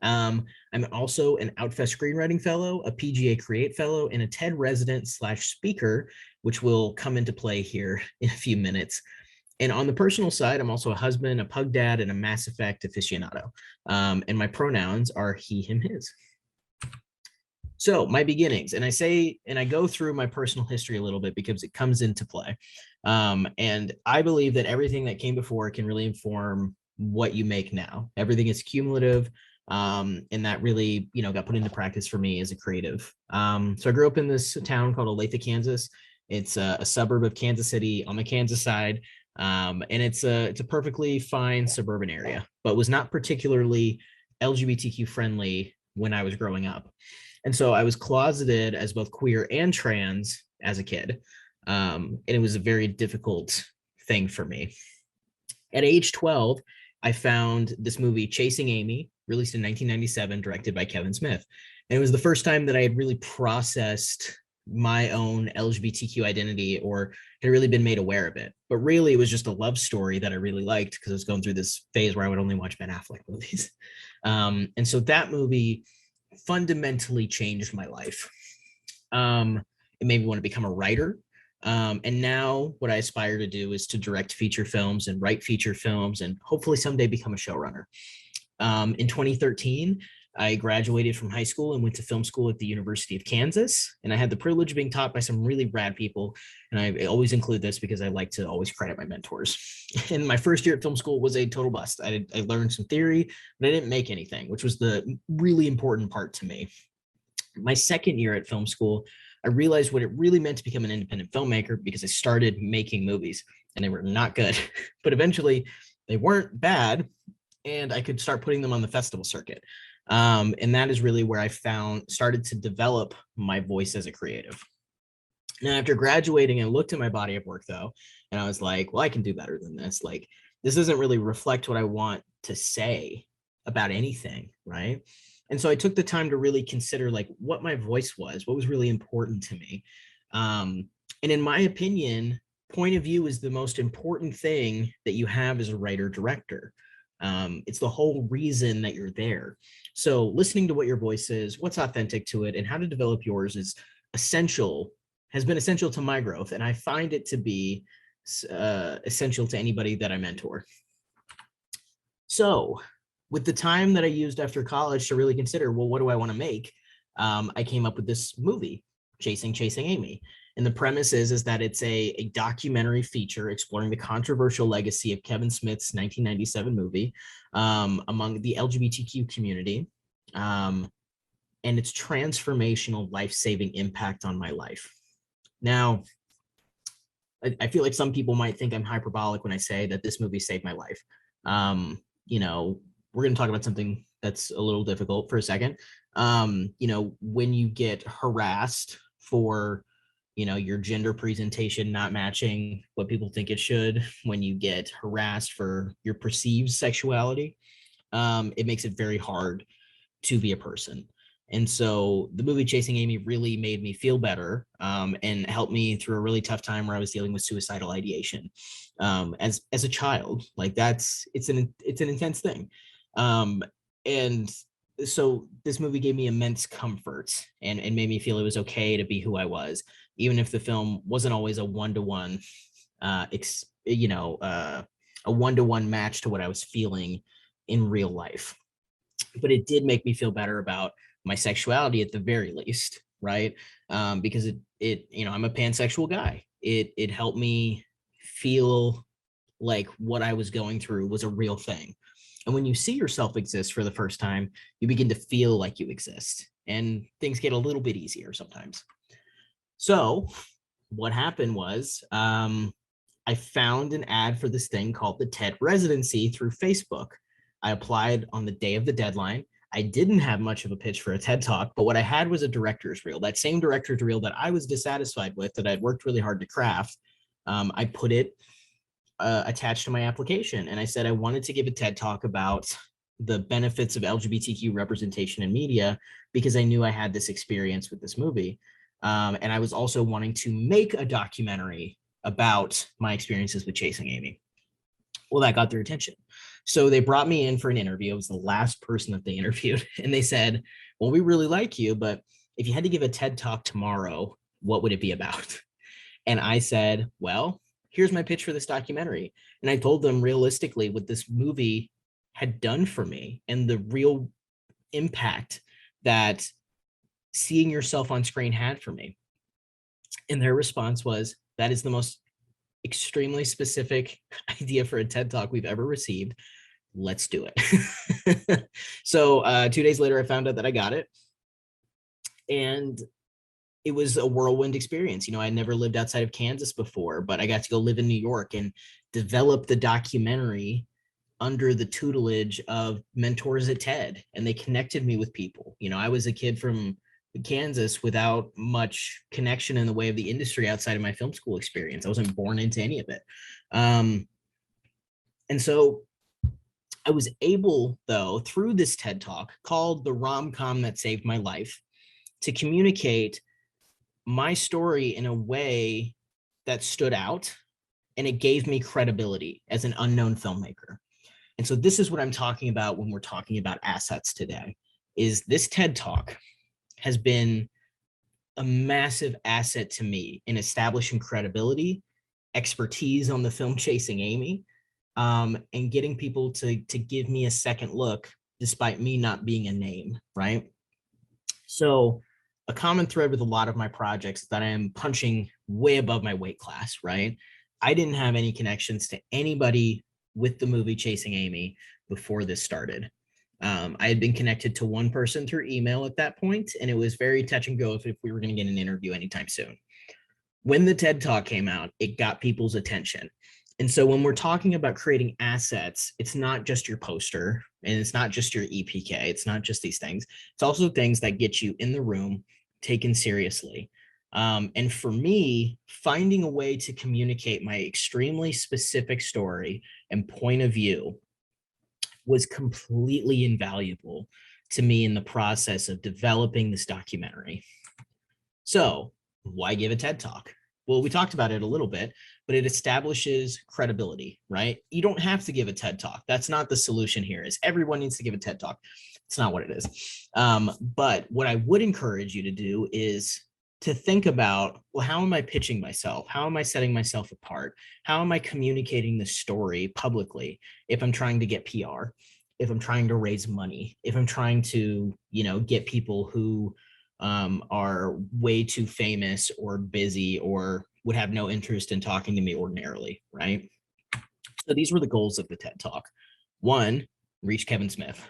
I'm also an Outfest Screenwriting Fellow, a PGA Create Fellow, and a TED resident / speaker, which will come into play here in a few minutes. And on the personal side, I'm also a husband, a pug dad, and a Mass Effect aficionado. And my pronouns are he, him, his. So my beginnings, and I go through my personal history a little bit because it comes into play. And I believe that everything that came before can really inform what you make now. Everything is cumulative. And that really, got put into practice for me as a creative. So I grew up in this town called Olathe, Kansas. It's a suburb of Kansas City on the Kansas side. And it's a perfectly fine suburban area, but was not particularly LGBTQ friendly when I was growing up. And so I was closeted as both queer and trans as a kid. And it was a very difficult thing for me. At age 12, I found this movie, Chasing Amy, released in 1997, directed by Kevin Smith. And it was the first time that I had really processed my own LGBTQ identity, or had really been made aware of it. But really, it was just a love story that I really liked, because I was going through this phase where I would only watch Ben Affleck movies. And so that movie fundamentally changed my life. It made me want to become a writer. And now what I aspire to do is to direct feature films and write feature films, and hopefully someday become a showrunner. In 2013, I graduated from high school and went to film school at the University of Kansas. And I had the privilege of being taught by some really rad people. And I always include this because I like to always credit my mentors. And my first year at film school was a total bust. I learned some theory, but I didn't make anything, which was the really important part to me. My second year at film school, I realized what it really meant to become an independent filmmaker, because I started making movies and they were not good, but eventually they weren't bad. And I could start putting them on the festival circuit. And that is really where I started to develop my voice as a creative. Now, after graduating, I looked at my body of work though, and I was like, well, I can do better than this. Like, this doesn't really reflect what I want to say about anything, right? And so I took the time to really consider like what my voice was, what was really important to me. And in my opinion, point of view is the most important thing that you have as a writer director. It's the whole reason that you're there. So listening to what your voice is, what's authentic to it, and how to develop yours is essential, has been essential to my growth. And I find it to be essential to anybody that I mentor. So with the time that I used after college to really consider, well, what do I want to make? I came up with this movie, Chasing Amy. And the premise is that it's a documentary feature exploring the controversial legacy of Kevin Smith's 1997 movie among the LGBTQ community and its transformational, life-saving impact on my life. Now, I feel like some people might think I'm hyperbolic when I say that this movie saved my life. You know, we're going to talk about something that's a little difficult for a second. You know, when you get harassed for, you know, your gender presentation not matching what people think it should, when you get harassed for your perceived sexuality, it makes it very hard to be a person. And so the movie Chasing Amy really made me feel better and helped me through a really tough time where I was dealing with suicidal ideation as a child. Like it's an intense thing. And so this movie gave me immense comfort and made me feel it was okay to be who I was, even if the film wasn't always a one-to-one, a one-to-one match to what I was feeling in real life. But it did make me feel better about my sexuality at the very least, right? Because it I'm a pansexual guy. It helped me feel like what I was going through was a real thing. And when you see yourself exist for the first time, you begin to feel like you exist, and things get a little bit easier sometimes. So what happened was I found an ad for this thing called the TED Residency through Facebook. I applied on the day of the deadline. I didn't have much of a pitch for a TED Talk, but what I had was a director's reel, that same director's reel that I was dissatisfied with, that I'd worked really hard to craft. I put it attached to my application, and I said I wanted to give a TED Talk about the benefits of LGBTQ representation in media because I knew I had this experience with this movie. And I was also wanting to make a documentary about my experiences with Chasing Amy. Well, that got their attention. So they brought me in for an interview. I was the last person that they interviewed. And they said, well, we really like you, but if you had to give a TED Talk tomorrow, what would it be about? And I said, well, here's my pitch for this documentary. And I told them realistically what this movie had done for me and the real impact that seeing yourself on screen had for me. And their response was, that is the most extremely specific idea for a TED Talk we've ever received. Let's do it. So 2 days later, I found out that I got it. And it was a whirlwind experience. You know, I never lived outside of Kansas before, but I got to go live in New York and develop the documentary under the tutelage of mentors at TED. And they connected me with people. You know, I was a kid from Kansas without much connection in the way of the industry outside of my film school experience. I wasn't born into any of it. And so I was able, though, through this TED Talk called The Rom-Com That Saved My Life, to communicate my story in a way that stood out, and it gave me credibility as an unknown filmmaker. And so this is what I'm talking about when we're talking about assets today, is this TED Talk has been a massive asset to me in establishing credibility, expertise on the film Chasing Amy, and getting people to give me a second look despite me not being a name, right? So a common thread with a lot of my projects is that I am punching way above my weight class, right? I didn't have any connections to anybody with the movie Chasing Amy before this started. I had been connected to one person through email at that point, and it was very touch and go if we were going to get an interview anytime soon. When the TED Talk came out, it got people's attention. And so when we're talking about creating assets, it's not just your poster, and it's not just your EPK. It's not just these things. It's also things that get you in the room, taken seriously. And for me, finding a way to communicate my extremely specific story and point of view was completely invaluable to me in the process of developing this documentary. So why give a TED Talk? Well, we talked about it a little bit, but it establishes credibility, right? You don't have to give a TED Talk. That's not the solution here, is everyone needs to give a TED Talk. It's not what it is. But what I would encourage you to do is to think about, well, how am I pitching myself? How am I setting myself apart? How am I communicating the story publicly if I'm trying to get PR, if I'm trying to raise money, if I'm trying to, get people who are way too famous or busy or would have no interest in talking to me ordinarily, right? So these were the goals of the TED Talk. One, reach Kevin Smith.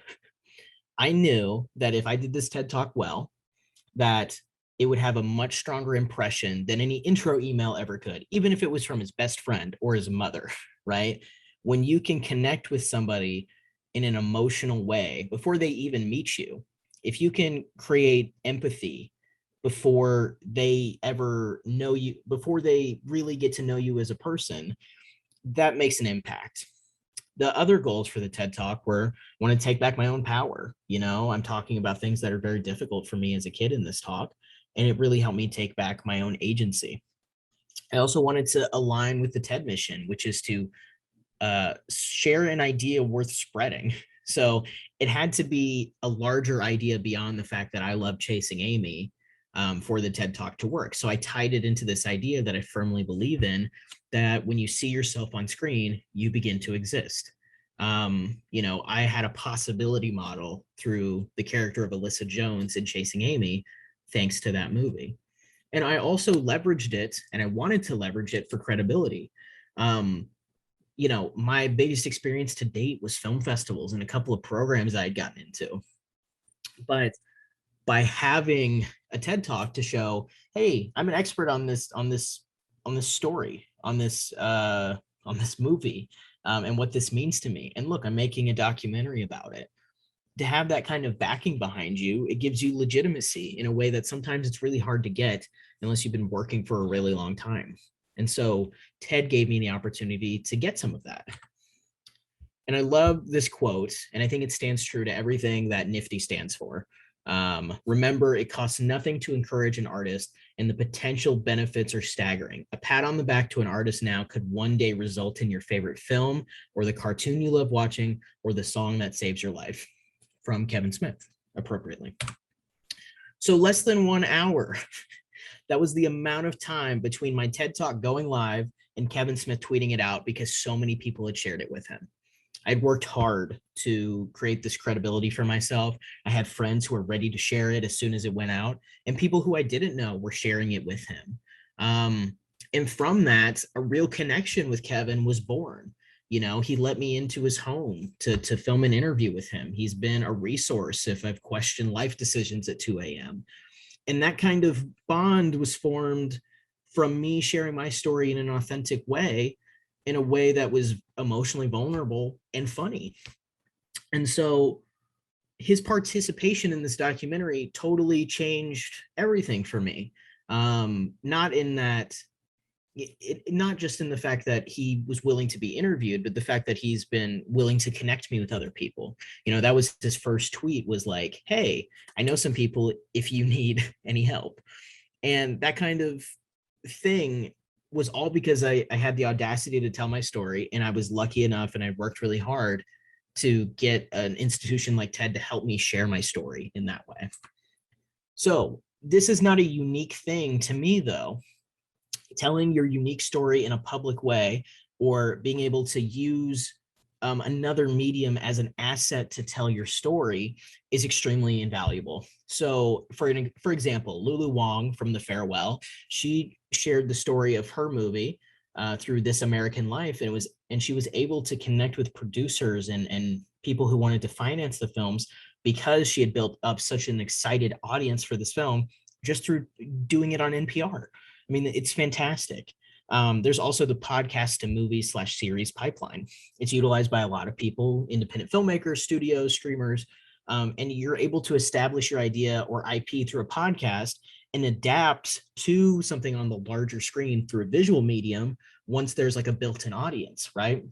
I knew that if I did this TED Talk well, that it would have a much stronger impression than any intro email ever could, even if it was from his best friend or his mother, right? When you can connect with somebody in an emotional way before they even meet you, if you can create empathy before they ever know you, before they really get to know you as a person, that makes an impact. The other goals for the TED Talk were, I want to take back my own power. I'm talking about things that are very difficult for me as a kid in this talk, and it really helped me take back my own agency. I also wanted to align with the TED mission, which is to share an idea worth spreading. So it had to be a larger idea beyond the fact that I love chasing Amy for the TED Talk to work. So I tied it into this idea that I firmly believe in, that when you see yourself on screen, you begin to exist. I had a possibility model through the character of Alyssa Jones in Chasing Amy, thanks to that movie. And I also leveraged it, and I wanted to leverage it for credibility. My biggest experience to date was film festivals and a couple of programs I had gotten into. But by having a TED Talk to show, hey, I'm an expert on this story, on this movie, and what this means to me. And look, I'm making a documentary about it. To have that kind of backing behind you, it gives you legitimacy in a way that sometimes it's really hard to get unless you've been working for a really long time. And so TED gave me the opportunity to get some of that. And I love this quote, and I think it stands true to everything that NFFTY stands for. Remember, it costs nothing to encourage an artist, and the potential benefits are staggering. A pat on the back to an artist now could one day result in your favorite film, or the cartoon you love watching, or the song that saves your life. From Kevin Smith, appropriately. So less than 1 hour. That was the amount of time between my TED Talk going live and Kevin Smith tweeting it out because so many people had shared it with him. I'd worked hard to create this credibility for myself. I had friends who were ready to share it as soon as it went out, and people who I didn't know were sharing it with him. And from that, a real connection with Kevin was born. He let me into his home to film an interview with him. He's been a resource if I've questioned life decisions at 2 a.m. And that kind of bond was formed from me sharing my story in an authentic way, in a way that was emotionally vulnerable and funny. And so his participation in this documentary totally changed everything for me. Not in that, not just in the fact that he was willing to be interviewed, but the fact that he's been willing to connect me with other people. That was his first tweet, was like, hey, I know some people if you need any help. And that kind of thing was all because I had the audacity to tell my story, and I was lucky enough, and I worked really hard to get an institution like TED to help me share my story in that way. So this is not a unique thing to me, though. Telling your unique story in a public way, or being able to use another medium as an asset to tell your story, is extremely invaluable. So for example, Lulu Wong from The Farewell, she shared the story of her movie through This American Life, and she was able to connect with producers and people who wanted to finance the films because she had built up such an excited audience for this film just through doing it on NPR. I mean, it's fantastic. There's also the podcast to movie / series pipeline. It's utilized by a lot of people, independent filmmakers, studios, streamers, and you're able to establish your idea or IP through a podcast and adapt to something on the larger screen through a visual medium once there's like a built-in audience, right?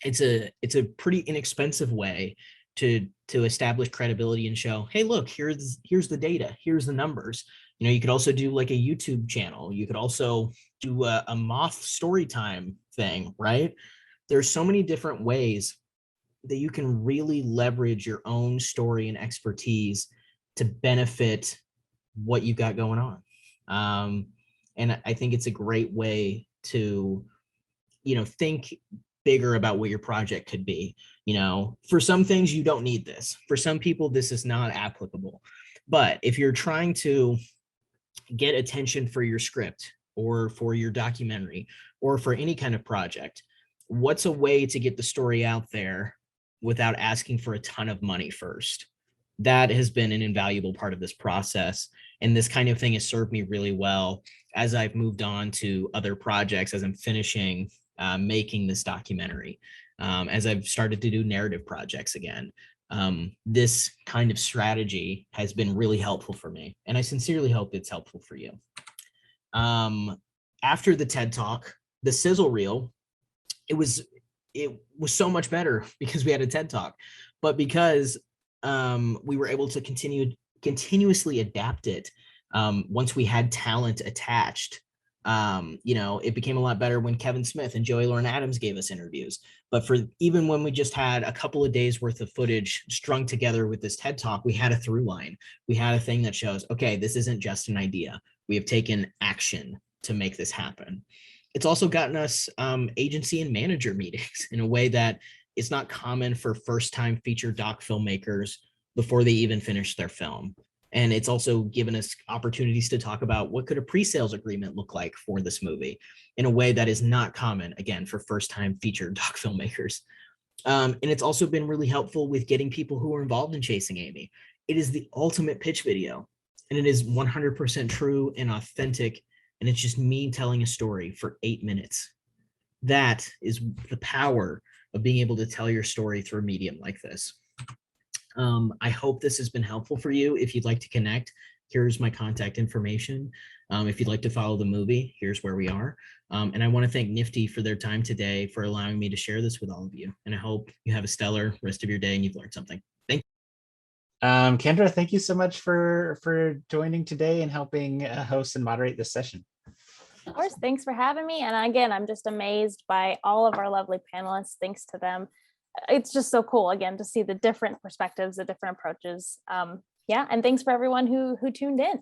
it's a pretty inexpensive way to establish credibility and show, hey, look, here's the data, here's the numbers. You know, you could also do like a YouTube channel. You could also do a moth story time thing, right? There's so many different ways that you can really leverage your own story and expertise to benefit what you've got going on. And I think it's a great way to, think bigger about what your project could be. For some things, you don't need this. For some people, this is not applicable. But if you're trying to get attention for your script or for your documentary or for any kind of project, what's a way to get the story out there without asking for a ton of money first? That has been an invaluable part of this process. And this kind of thing has served me really well as I've moved on to other projects, as I'm finishing making this documentary, as I've started to do narrative projects again. This kind of strategy has been really helpful for me, and I sincerely hope it's helpful for you. After the TED Talk, the sizzle reel, it was so much better because we had a TED Talk, but because we were able to continuously adapt it. Once we had talent attached, it became a lot better when Kevin Smith and Joey Lauren Adams gave us interviews. But for even when we just had a couple of days worth of footage strung together with this TED Talk, we had a through line. We had a thing that shows, okay, this isn't just an idea. We have taken action to make this happen. It's also gotten us agency and manager meetings in a way that it's not common for first-time feature doc filmmakers before they even finish their film. And it's also given us opportunities to talk about what could a pre-sales agreement look like for this movie in a way that is not common, again, for first-time feature doc filmmakers. And it's also been really helpful with getting people who are involved in Chasing Amy. It is the ultimate pitch video, and it is 100% true and authentic, and it's just me telling a story for 8 minutes. That is the power of being able to tell your story through a medium like this. I hope this has been helpful for you. If you'd like to connect, here's my contact information. If you'd like to follow the movie, here's where we are. And I want to thank NFFTY for their time today, for allowing me to share this with all of you. And I hope you have a stellar rest of your day and you've learned something. Thank you. Kendra, thank you so much for joining today and helping host and moderate this session. Of course, thanks for having me. And again, I'm just amazed by all of our lovely panelists. Thanks to them. It's just so cool, again, to see the different perspectives, the different approaches. Yeah, and thanks for everyone who tuned in.